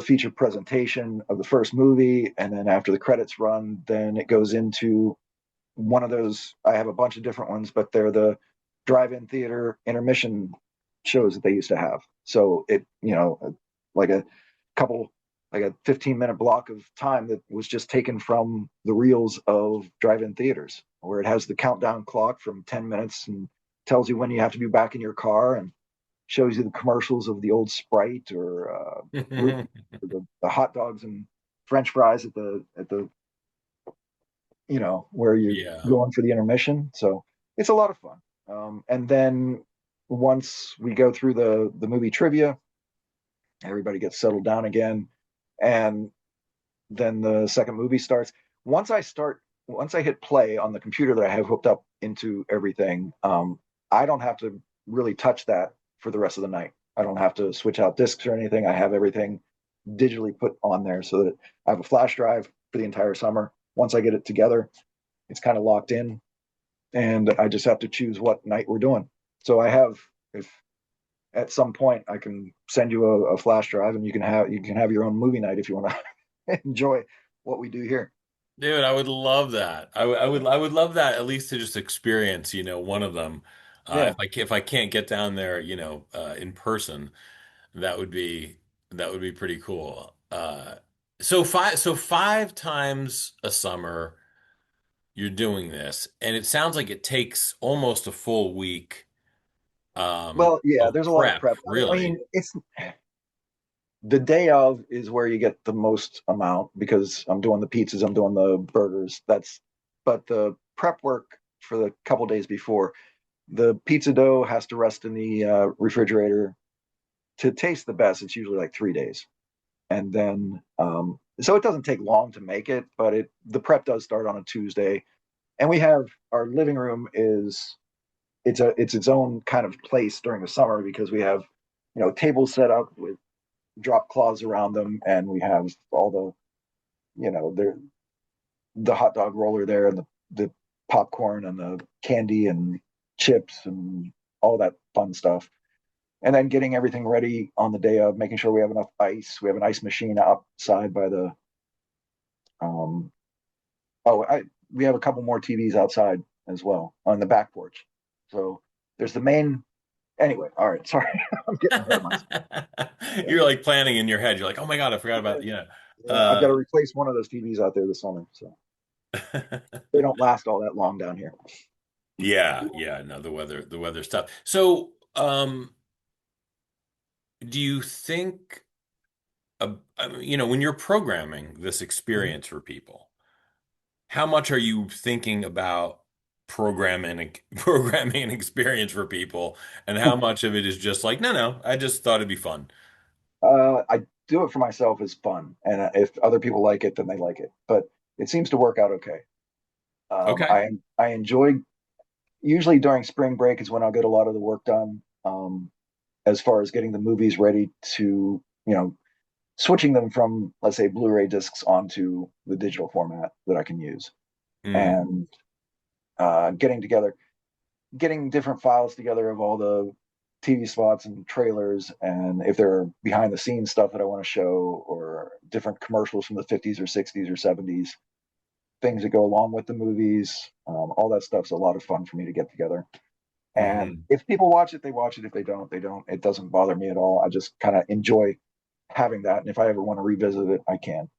S2: feature presentation of the first movie, and then after the credits run, then it goes into one of those. I have a bunch of different ones, but they're the drive-in theater intermission shows that they used to have. So it, like a couple, like a 15-minute block of time that was just taken from the reels of drive-in theaters, where it has the countdown clock from 10 minutes and tells you when you have to be back in your car and shows you the commercials of the old Sprite or or the hot dogs and French fries at the where you're
S1: Yeah.
S2: going for the intermission. So it's a lot of fun. And then once we go through the movie trivia, everybody gets settled down again, and then the second movie starts. Once I hit play on the computer that I have hooked up into everything, I don't have to really touch that for the rest of the night. I don't have to switch out discs or anything. I have everything digitally put on there so that I have a flash drive for the entire summer. Once I get it together, it's kind of locked in, and I just have to choose what night we're doing. So if at some point I can send you a flash drive, and you can have your own movie night if you want to enjoy what we do here.
S1: Dude, I would love that. I would love that at least to just experience, one of them.
S2: Yeah.
S1: If I can't get down there, in person, that would be that would be pretty cool. So five times a summer you're doing this, and it sounds like it takes almost a full week
S2: Well, yeah,
S1: of
S2: there's a lot of
S1: prep,
S2: prep. I
S1: really.
S2: mean, it's the day of is where you get the most amount because I'm doing the pizzas, I'm doing the burgers. But the prep work for the couple days before, the pizza dough has to rest in the refrigerator to taste the best. It's usually like 3 days, and then so it doesn't take long to make it, but the prep does start on a Tuesday, and we have our living room is it's its own kind of place during the summer because we have tables set up with drop cloths around them, and we have all the hot dog roller there and the popcorn and the candy and chips and all that fun stuff. And then getting everything ready on the day of, making sure we have enough ice. We have an ice machine outside by the um oh I we have a couple more TVs outside as well on the back porch. So there's the main anyway, all right, sorry. I'm getting ahead of myself. Yeah.
S1: You're like planning in your head. You're like, oh my God, I forgot
S2: Yeah,
S1: about, yeah.
S2: yeah, I've got
S1: Uh,
S2: to replace one of those TVs out there this summer, so they don't last all that long down here.
S1: yeah, yeah, no, the weather's tough. So, do you think, I mean, when you're programming this
S2: Mhm.
S1: experience for people, how much are you thinking about programming an experience for people, and how much of it is just like, no, no, I just thought it'd be fun?
S2: I do it for myself as fun, and if other people like it, then they like it. But it seems to work out okay.
S1: Okay.
S2: I enjoy usually during spring break is when I'll get a lot of the work done. As far as getting the movies ready to, switching them from, let's say, Blu-ray discs onto the digital format that I can use,
S1: Mm,
S2: and getting different files together of all the TV spots and trailers, and if there are behind the scenes stuff that I want to show, or different commercials from the 50s or 60s or 70s, things that go along with the movies. All that stuff's a lot of fun for me to get together. And
S1: hmm.
S2: if people watch it, they watch it. If they don't, they don't. It doesn't bother me at all. I just kind of enjoy having that. And if I ever want to revisit it, I can.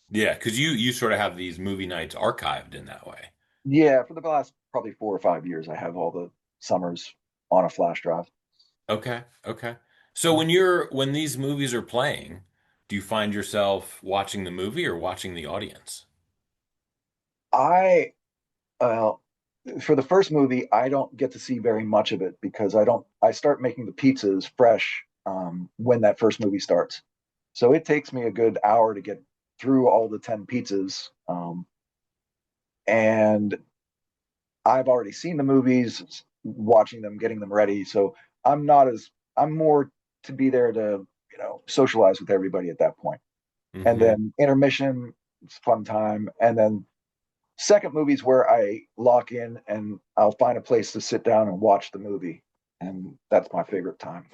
S1: Yeah, because you sort of have these movie nights archived in that way.
S2: Yeah, for the last probably 4 or 5 years, I have all the summers on a flash drive.
S1: Okay, okay. So when these movies are playing, do you find yourself watching the movie or watching the audience?
S2: I uh, for the first movie, I don't get to see very much of it because I don't. I start making the pizzas fresh when that first movie starts, so it takes me a good hour to get through all the 10 pizzas, and I've already seen the movies, watching them, getting them ready. So I'm not as I'm more to be there to socialize with everybody at that point. And
S1: Hmm.
S2: then intermission, it's a fun time, and then second movie's where I lock in and I'll find a place to sit down and watch the movie. And that's my favorite time.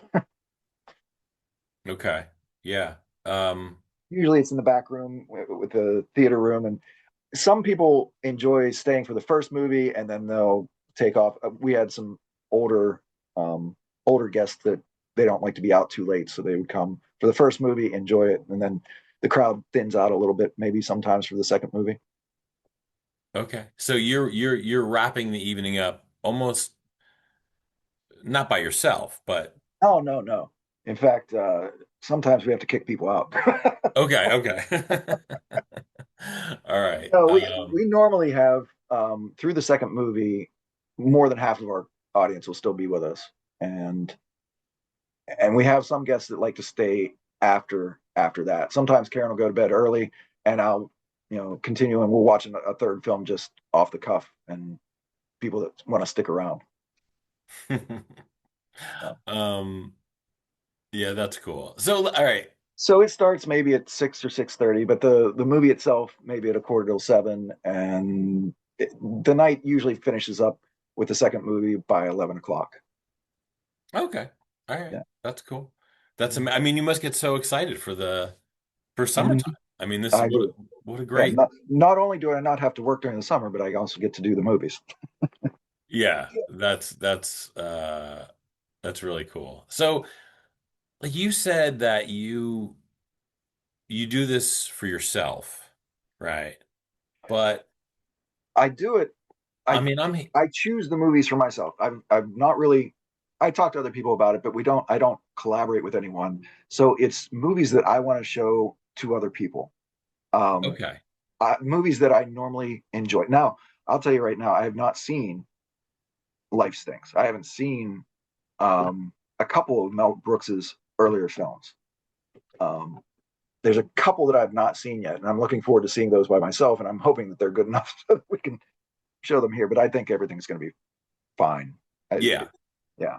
S1: Okay. Yeah. Um,
S2: Usually it's in the back room with the theater room. And some people enjoy staying for the first movie and then they'll take off. We had some older, older guests that they don't like to be out too late. So they would come for the first movie, enjoy it. And then the crowd thins out a little bit, maybe sometimes for the second movie.
S1: okay. So you're wrapping the evening up almost not by yourself, but
S2: Oh, no, no. In fact, sometimes we have to kick people out.
S1: okay, okay. All right.
S2: No, we normally have through the second movie, more than half of our audience will still be with us, and we have some guests that like to stay after that. Sometimes Karen will go to bed early, and I'll continue, and we'll watch a third film just off the cuff, and people that want to stick around. So.
S1: Um, yeah, that's cool. So, all right.
S2: So it starts maybe at 6 or 6:30, but the movie itself maybe at a quarter till seven, and the night usually finishes up with the second movie by 11 o'clock.
S1: Okay. All right.
S2: Yeah.
S1: That's cool. I mean, you must get so excited for
S2: Mhm.
S1: summertime. I mean, this
S2: I
S1: what
S2: do.
S1: what a
S2: Yeah.
S1: great.
S2: Not only do I not have to work during the summer, but I also get to do the movies.
S1: Yeah, that's really cool. So, like you said that you do this for yourself, right? But
S2: I do it.
S1: I
S2: I
S1: mean,
S2: I choose the movies for myself. I'm not really. I talk to other people about it, but we don't. I don't collaborate with anyone. So it's movies that I want to show to other people. Um,
S1: okay.
S2: Movies that I normally enjoy. Now, I'll tell you right now, I have not seen Life Stinks. I haven't seen a couple of Mel Brooks's earlier films. Um, there's a couple that I've not seen yet, and I'm looking forward to seeing those by myself. And I'm hoping that they're good enough so that we can show them here. But I think everything's going to be fine.
S1: Yeah.
S2: Yeah,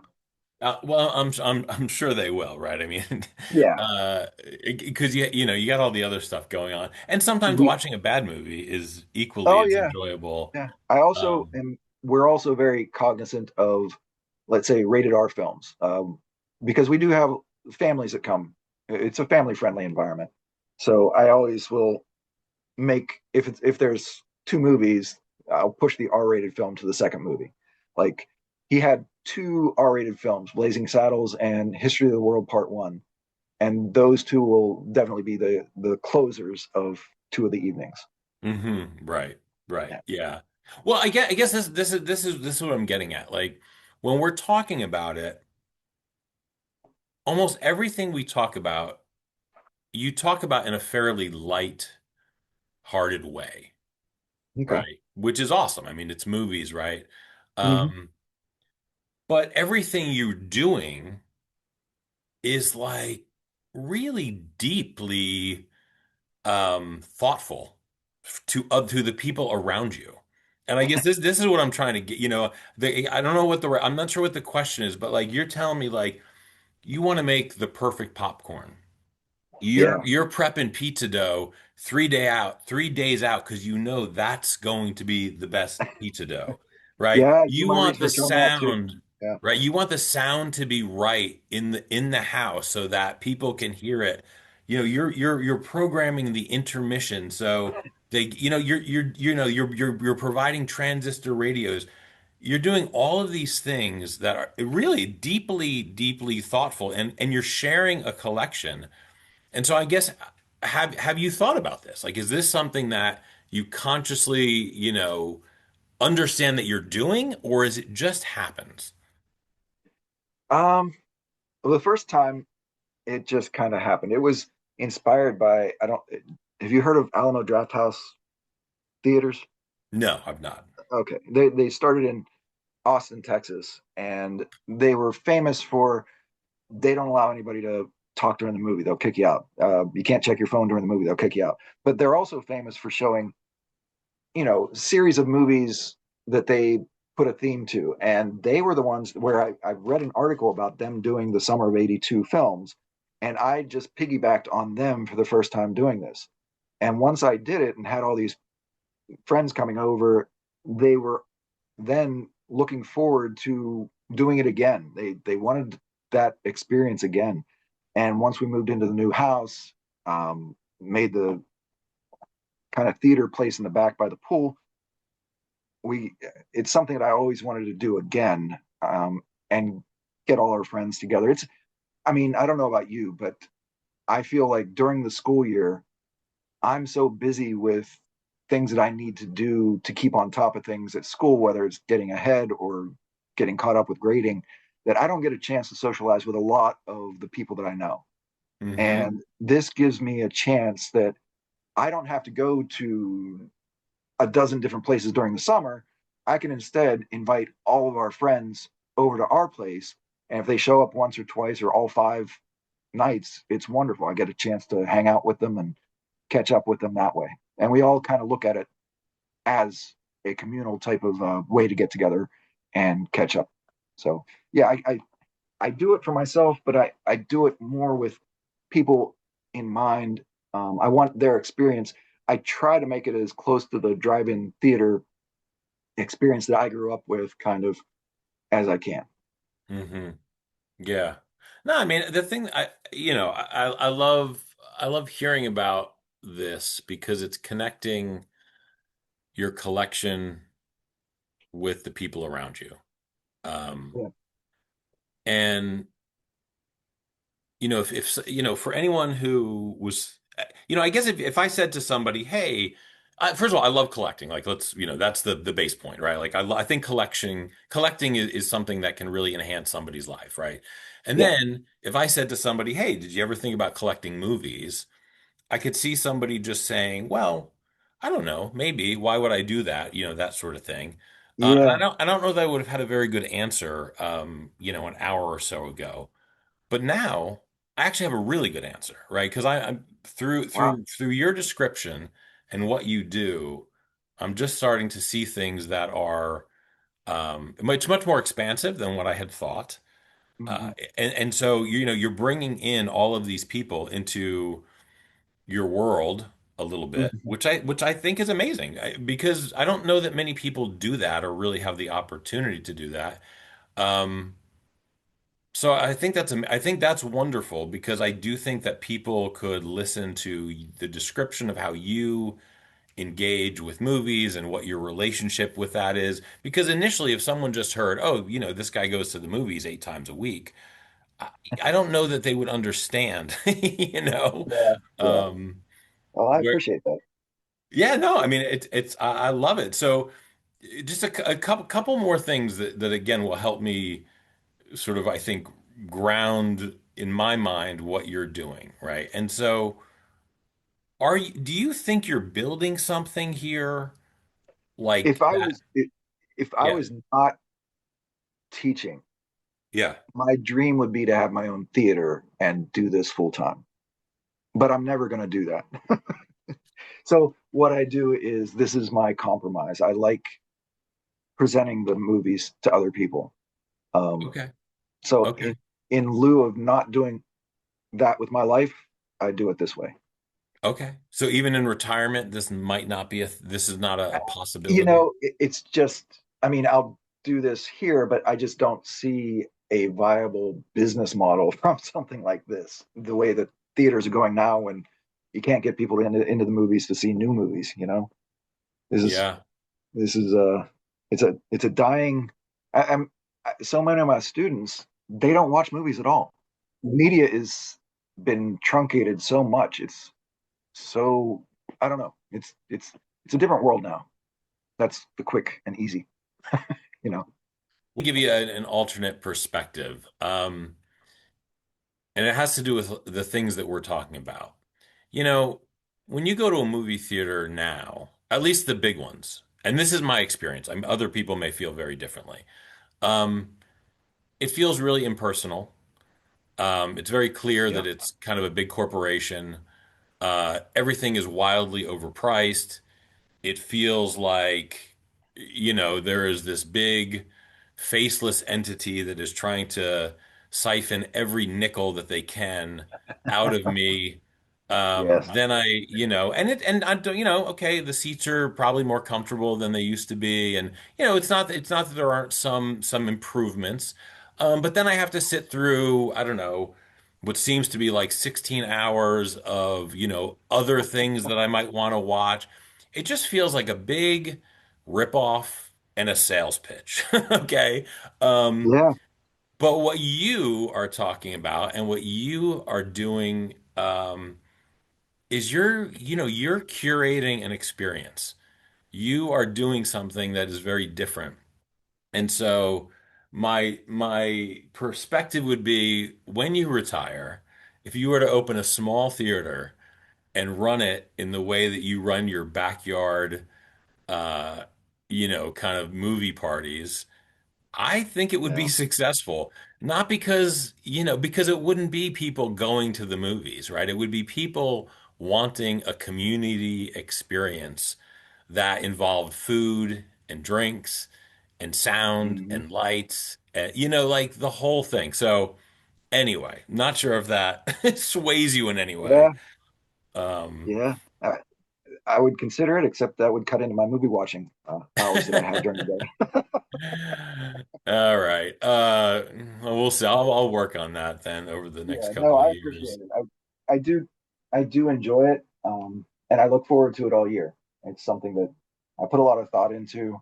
S1: Well, I'm sure they will, right? I mean,
S2: yeah.
S1: because you got all the other stuff going on, and sometimes
S2: We,
S1: watching a bad movie is equally
S2: oh
S1: as
S2: yeah,
S1: enjoyable.
S2: yeah. I also
S1: Um,
S2: am. We're also very cognizant of, let's say, rated R films, because we do have families that come. It's a family friendly environment, so I always will make if there's two movies, I'll push the R-rated film to the second movie. Like he had two R-rated films, Blazing Saddles and History of the World Part One, and those two will definitely be the closers of two of the evenings.
S1: right, right,
S2: Yeah.
S1: yeah. Well, I guess this is what I'm getting at. Like when we're talking about it, almost everything we talk about, you talk about in a fairly light-hearted way,
S2: Okay.
S1: right? Which is awesome. I mean, it's movies, right?
S2: Mm-hmm.
S1: But everything you're doing is like really deeply thoughtful to the people around you. And I guess this is what I'm trying to get, I don't know what I'm not sure what the question is, but like you're telling me like you want to make the perfect popcorn.
S2: Yeah,
S1: You're prepping pizza dough 3 days out because you know that's going to be the best pizza dough, right?
S2: yeah, I do
S1: You
S2: my
S1: want the
S2: research on that too.
S1: sound,
S2: Yeah,
S1: right? You want the sound to be right in the house so that people can hear it. You're programming the intermission so you're providing transistor radios. You're doing all of these things that are really deeply, deeply thoughtful, and you're sharing a collection. And so I guess have you thought about this? Like, is this something that you consciously, understand that you're doing, or is it just happens?
S2: um well, the first time it just kind of happened. It was inspired by, I don't, have you heard of Alamo Drafthouse theaters?
S1: No, I've not.
S2: Okay, they started in Austin, Texas, and they were famous for, they don't allow anybody to talk during the movie. They'll kick you out. You can't check your phone during the movie. They'll kick you out. But they're also famous for showing, series of movies that they put a theme to. And they were the ones where I read an article about them doing the Summer of 82 films. And I just piggybacked on them for the first time doing this. And once I did it and had all these friends coming over, they were then looking forward to doing it again. They wanted that experience again. And once we moved into the new house, made the kind of theater place in the back by the pool, we it's something that I always wanted to do again, and get all our friends together. I mean, I don't know about you, but I feel like during the school year, I'm so busy with things that I need to do to keep on top of things at school, whether it's getting ahead or getting caught up with grading, that I don't get a chance to socialize with a lot of the people that I know.
S1: Hmm.
S2: And this gives me a chance that I don't have to go to a dozen different places during the summer. I can instead invite all of our friends over to our place. And if they show up once or twice or all 5 nights, it's wonderful. I get a chance to hang out with them and catch up with them that way. And we all kind of look at it as a communal type of way to get together and catch up. So yeah, I do it for myself, but I do it more with people in mind. I want their experience. I try to make it as close to the drive-in theater experience that I grew up with, kind of, as I can.
S1: Hmm. Yeah. No, I mean the thing I love hearing about this because it's connecting your collection with the people around you. Um,
S2: Yeah,
S1: and if for anyone who was, I guess if I said to somebody, hey, first of all, I love collecting. Like, that's the base point, right? Like, I think collecting is something that can really enhance somebody's life, right? And
S2: yeah,
S1: then if I said to somebody, hey, did you ever think about collecting movies? I could see somebody just saying, well, I don't know, maybe. Why would I do that? That sort of thing. And I
S2: yeah.
S1: don't, I don't know that I would have had a very good answer, an hour or so ago. But now I actually have a really good answer, right? Because I'm through
S2: Wow.
S1: through through your description and what you do, I'm just starting to see things that are much more expansive than what I had thought.
S2: Mm-hmm.
S1: And so you're bringing in all of these people into your world a little bit,
S2: Mm-hmm.
S1: which I think is amazing because I don't know that many people do that or really have the opportunity to do that. Um, So I think that's wonderful because I do think that people could listen to the description of how you engage with movies and what your relationship with that is. Because initially, if someone just heard, "Oh, this guy goes to the movies 8 times a week," I, I don't know that they would understand. You know,
S2: Yeah, yeah.
S1: um,
S2: Well, I
S1: where
S2: appreciate that.
S1: yeah, no, I mean I love it. So just a couple more things that again will help me sort of, I think, ground in my mind what you're doing, right? And so, do you think you're building something here like
S2: If I
S1: that?
S2: was if I
S1: Yeah.
S2: was not teaching,
S1: Yeah.
S2: My dream would be to have my own theater and do this full time, but I'm never going to do that. So what I do is this is my compromise. I like presenting the movies to other people. Um,
S1: Okay.
S2: so
S1: Okay.
S2: in lieu of not doing that with my life, I do it this way.
S1: Okay. So even in retirement, this might not be this is not a
S2: You
S1: possibility.
S2: know, it's just, I mean, I'll do this here, but I just don't see a viable business model from something like this. The way that theaters are going now, when you can't get people into the movies to see new movies, you know, this is
S1: Yeah.
S2: this is it's a dying. I'm so many of my students, they don't watch movies at all. Media is been truncated so much. It's so, I don't know. It's a different world now. That's the quick and easy, you know.
S1: We'll give you an alternate perspective. And it has to do with the things that we're talking about. You know, when you go to a movie theater now, at least the big ones, and this is my experience, other people may feel very differently. Um, it feels really impersonal. It's very clear
S2: Yeah.
S1: that it's kind of a big corporation. Everything is wildly overpriced. It feels like, there is this big faceless entity that is trying to siphon every nickel that they can out of me.
S2: Yes.
S1: Then and I don't, okay, the seats are probably more comfortable than they used to be, and it's not that there aren't some improvements, but then I have to sit through, I don't know, what seems to be like 16 hours of, other things that I might want to watch. It just feels like a big ripoff and a sales pitch. Okay. Um,
S2: Yeah.
S1: but what you are talking about and what you are doing is you're curating an experience. You are doing something that is very different. And so my perspective would be when you retire, if you were to open a small theater and run it in the way that you run your backyard uh, kind of movie parties, I think it would be
S2: Yeah.
S1: successful. Not because it wouldn't be people going to the movies, right? It would be people wanting a community experience that involved food and drinks and sound
S2: Mhm.
S1: and lights, like the whole thing. So anyway, not sure if that sways you in any way.
S2: Yeah.
S1: Um,
S2: Yeah. I would consider it, except that would cut into my movie watching hours that I have during the day.
S1: All right. Well, we'll see. I'll work on that then over the next
S2: Yeah.
S1: couple
S2: No,
S1: of
S2: I appreciate
S1: years.
S2: it. I do enjoy it, and I look forward to it all year. It's something that I put a lot of thought into,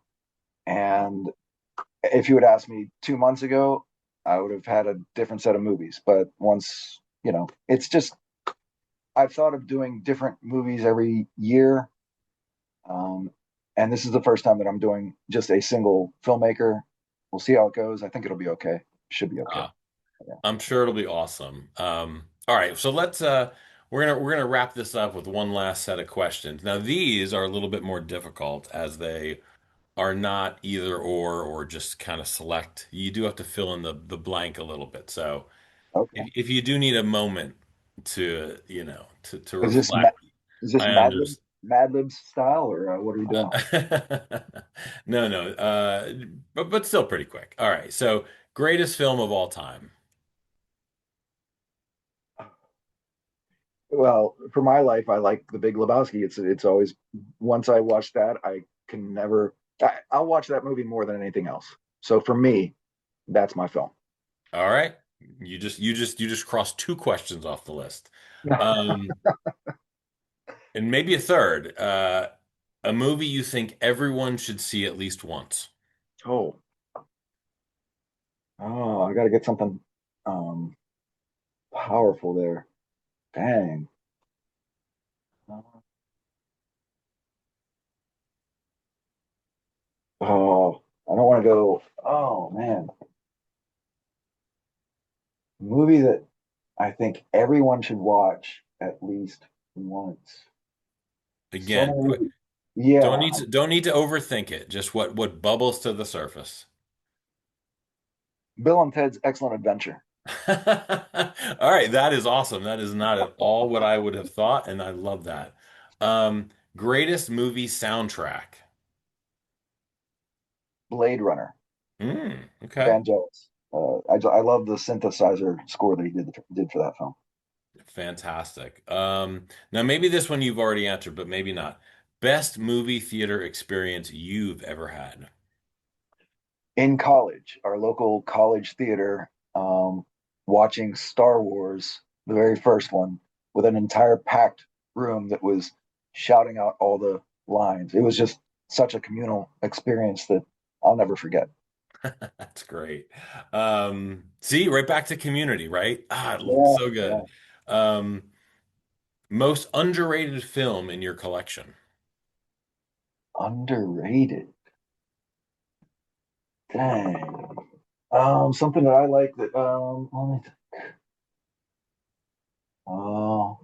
S2: and if you had asked me 2 months ago, I would have had a different set of movies. But once, it's just I've thought of doing different movies every year, um, and this is the first time that I'm doing just a single filmmaker. We'll see how it goes. I think it'll be okay. Should be okay.
S1: Uh,
S2: Yeah.
S1: I'm sure it'll be awesome. All right, so let's we're gonna wrap this up with one last set of questions. Now these are a little bit more difficult as they are not either or just kind of select. You do have to fill in the blank a little bit. So
S2: Okay.
S1: if you do need a moment to
S2: Is this
S1: reflect,
S2: is this
S1: I
S2: Mad Lib
S1: understand.
S2: Mad Lib style, or what are we doing?
S1: No, no, but still pretty quick. All right, so greatest film of all time.
S2: Well, for my life, I like The Big Lebowski. It's always, once I watch that, I can never. I'll watch that movie more than anything else. So for me, that's my film.
S1: All right, you just crossed two questions off the list, um, and maybe a third. A movie you think everyone should see at least once.
S2: Oh, oh, I got to get something um, powerful there. Dang. Oh, I don't want to go. Oh man, movie that I think everyone should watch at least once. So
S1: Again,
S2: many
S1: quick.
S2: movies. Yeah,
S1: Don't need to overthink it. Just what bubbles to the surface.
S2: Bill and Ted's Excellent Adventure.
S1: All right, that is awesome. That is not at all what I would have thought, and I love that. Greatest movie soundtrack.
S2: Blade Runner.
S1: Okay.
S2: Vangelis. I love the synthesizer score that he did for that film.
S1: Fantastic. Now maybe this one you've already answered, but maybe not. Best movie theater experience you've ever had.
S2: In college, our local college theater, watching Star Wars, the very first one, with an entire packed room that was shouting out all the lines. It was just such a communal experience that I'll never forget.
S1: That's great. See, right back to community, right? Ah, it looks
S2: Yeah,
S1: so
S2: yeah.
S1: good. Um, Most underrated film in your collection.
S2: Underrated. Dang. Something that I like that uh,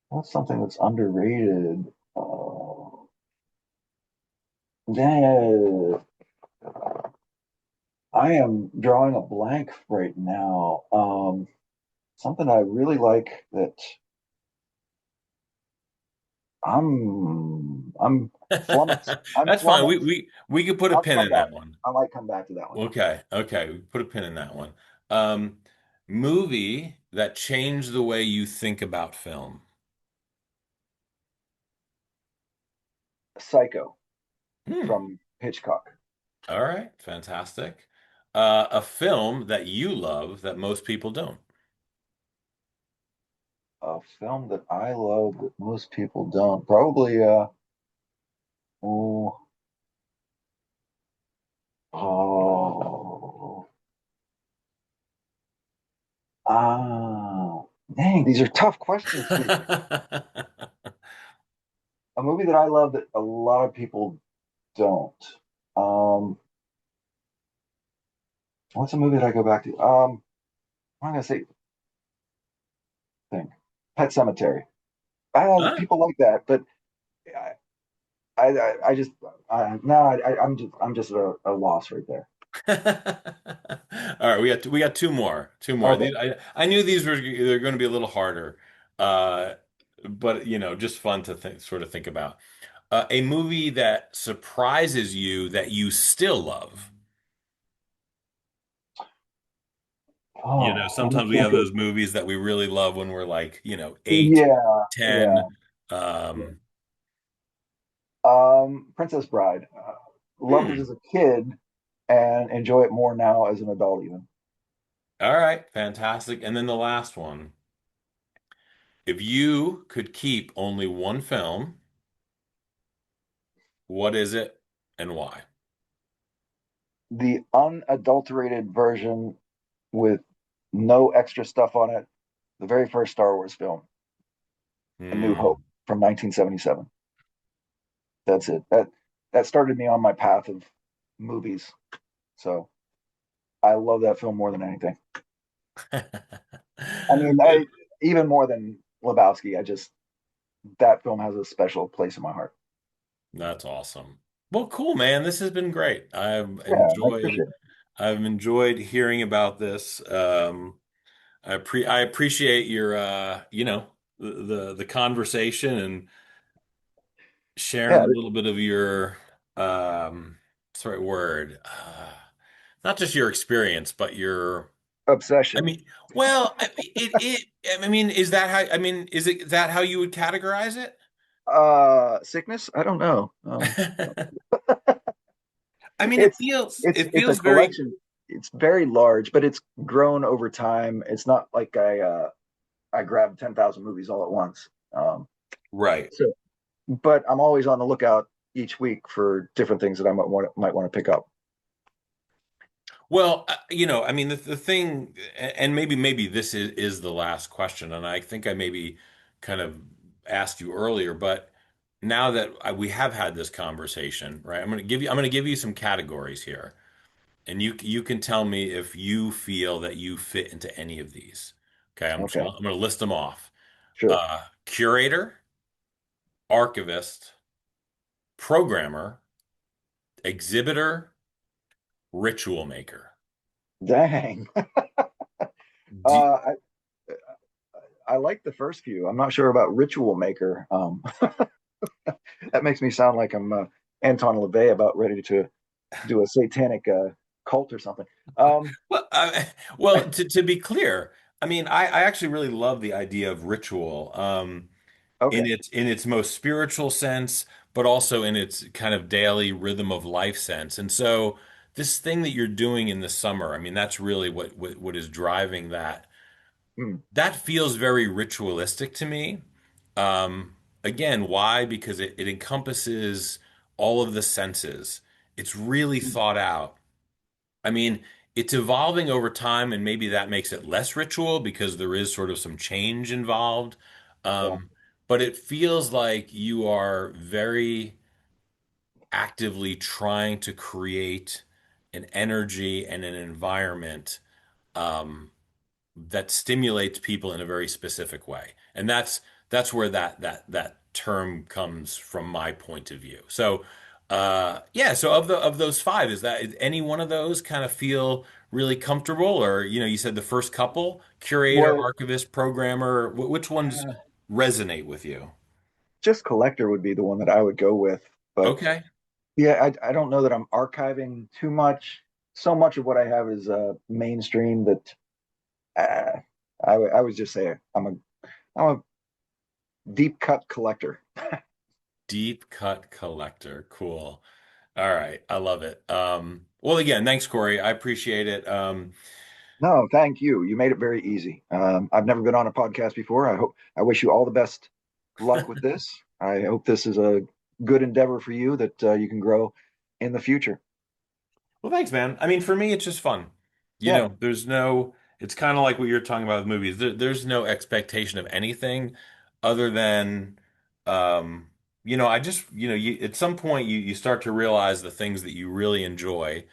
S2: what's something that's underrated? Dang, I am drawing a blank right now. Something I really like that I'm flummoxed. I'm
S1: That's fine. We
S2: flummoxed.
S1: we we could put a
S2: I'll
S1: pin
S2: come
S1: in
S2: back.
S1: that one.
S2: I might come back to that one.
S1: Okay, okay. We put a pin in that one. Um, Movie that changed the way you think about film.
S2: Psycho
S1: Hmm.
S2: from Hitchcock.
S1: All right, fantastic. A film that you love that most people don't.
S2: A film that I love that most people don't. Probably oh, oh dang, these are tough questions for you. A movie that I love that a lot of people don't. Um, what's a movie that I go back to? I'm gonna say thing. Pet Cemetery.
S1: Huh?
S2: People like that, but I just no, I'm just a loss right there.
S1: All right, we got two more. Two more.
S2: Okay,
S1: I knew these were they're going to be a little harder. Uh, but just fun to think about. A movie that surprises you that you still love.
S2: oh, let me
S1: Sometimes we
S2: think
S1: have
S2: of
S1: those movies that we really love when we're like, 8,
S2: yeah, yeah.
S1: 10. Um,
S2: Princess Bride. Loved it
S1: hmm.
S2: as a kid and enjoy it more now as an adult even.
S1: All right, fantastic. And then the last one. If you could keep only one film, what is it and why?
S2: The unadulterated version with no extra stuff on it, the very first Star Wars film, A New Hope
S1: Hmm.
S2: from 1977. That's it. That started me on my path of movies. So I love that film more than anything. I mean, even more than Lebowski. I just that film has a special place in my heart.
S1: That's awesome. Well, cool, man. This has been great.
S2: Yeah, I appreciate it.
S1: I've enjoyed hearing about this. I appreciate your the conversation and sharing
S2: Yeah,
S1: a little bit of your what's the right word? Not just your experience, but your I
S2: obsession.
S1: mean, well, I mean, is that how I mean, is it that how you would categorize it?
S2: Sickness. I don't know.
S1: I mean,
S2: It's
S1: it
S2: it's a
S1: feels very
S2: collection. It's very large, but it's grown over time. It's not like I grabbed 10,000 movies all at once.
S1: right.
S2: So, but I'm always on the lookout each week for different things that I might want to pick up.
S1: Well, I mean, the thing, and maybe this is the last question, and I think I maybe kind of asked you earlier, but now that we have had this conversation, right? I'm going to give you some categories here, and you can tell me if you feel that you fit into any of these. Okay,
S2: Okay,
S1: I'm going to list them off.
S2: sure.
S1: Curator, archivist, programmer, exhibitor, ritual maker.
S2: Dang.
S1: Do,
S2: I I like the first few. I'm not sure about Ritual Maker. That makes me sound like I'm Anton LaVey about ready to do a satanic cult or something. Um,
S1: well, well, to be clear, I mean, I actually really love the idea of ritual,
S2: okay.
S1: in its most spiritual sense, but also in its kind of daily rhythm of life sense. And so, this thing that you're doing in the summer, I mean, that's really what is driving that.
S2: Hmm.
S1: That feels very ritualistic to me. Again, why? Because it encompasses all of the senses. It's really thought out. I mean, it's evolving over time, and maybe that makes it less ritual because there is sort of some change involved.
S2: Yeah.
S1: Um, but it feels like you are very actively trying to create an energy and an environment um, that stimulates people in a very specific way. And that's where that term comes from my point of view. So yeah, so of those five, is any one of those kind of feel really comfortable? Or, you said the first couple, curator,
S2: Well,
S1: archivist, programmer, which ones
S2: uh,
S1: resonate with you?
S2: just collector would be the one that I would go with. But
S1: Okay.
S2: yeah, I don't know that I'm archiving too much. So much of what I have is mainstream that uh, I would just say I'm a deep cut collector.
S1: Deep cut collector. Cool. All right. I love it. Well, again, thanks, Corey. I appreciate it.
S2: No, thank you. You made it very easy. I've never been on a podcast before. I wish you all the best luck with this. I hope this is a good endeavor for you that you can grow in the future.
S1: Well, thanks, man. I mean, for me, it's just fun.
S2: Yeah.
S1: It's kind of like what you're talking about with movies. There's no expectation of anything other than, um, I just, at some point you start to realize the things that you really enjoy.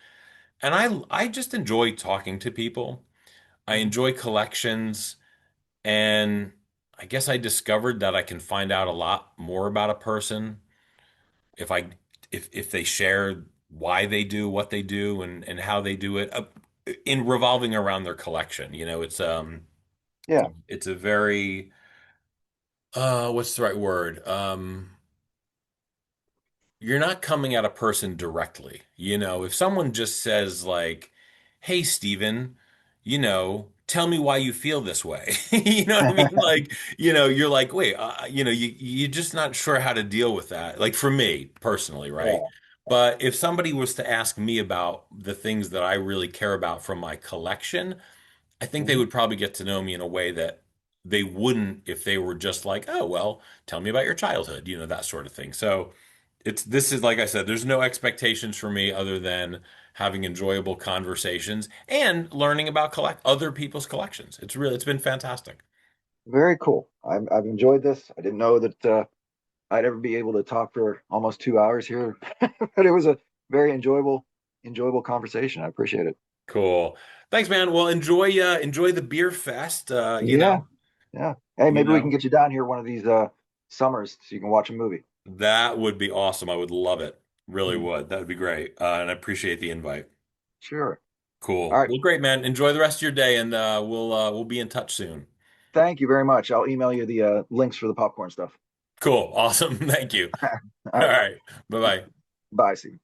S1: And I just enjoy talking to people. I
S2: Mhm.
S1: enjoy collections. And I guess I discovered that I can find out a lot more about a person if I if they share why they do what they do and how they do it in revolving around their collection.
S2: Yeah.
S1: It's a very what's the right word? You're not coming at a person directly. If someone just says like, "Hey, Steven, tell me why you feel this way." You know what I mean? Like, you're like, "Wait, you're just not sure how to deal with that." Like for me personally, right?
S2: Yeah.
S1: But if somebody was to ask me about the things that I really care about from my collection, I think they
S2: Mhm.
S1: would probably get to know me in a way that they wouldn't if they were just like, "Oh, well, tell me about your childhood," that sort of thing. So this is like I said, there's no expectations for me other than having enjoyable conversations and learning about collect other people's collections. It's been fantastic.
S2: Very cool. I've enjoyed this. I didn't know that I'd ever be able to talk for almost 2 hours here, but it was a very enjoyable conversation. I appreciate it.
S1: Cool. Thanks, man. Well, enjoy the beer fest.
S2: Yeah. Yeah. Hey,
S1: You
S2: maybe we can
S1: know,
S2: get you down here one of these summers so you can watch a movie.
S1: that would be awesome. I would love it. Really
S2: Mhm.
S1: would. That would be great. And I appreciate the invite.
S2: Sure. All
S1: Cool.
S2: right.
S1: Well, great, man. Enjoy the rest of your day, and we'll be in touch soon.
S2: Thank you very much. I'll email you the links for the popcorn stuff.
S1: Cool. Awesome. Thank you.
S2: All
S1: All
S2: right.
S1: right. Bye bye.
S2: Bye, Steve.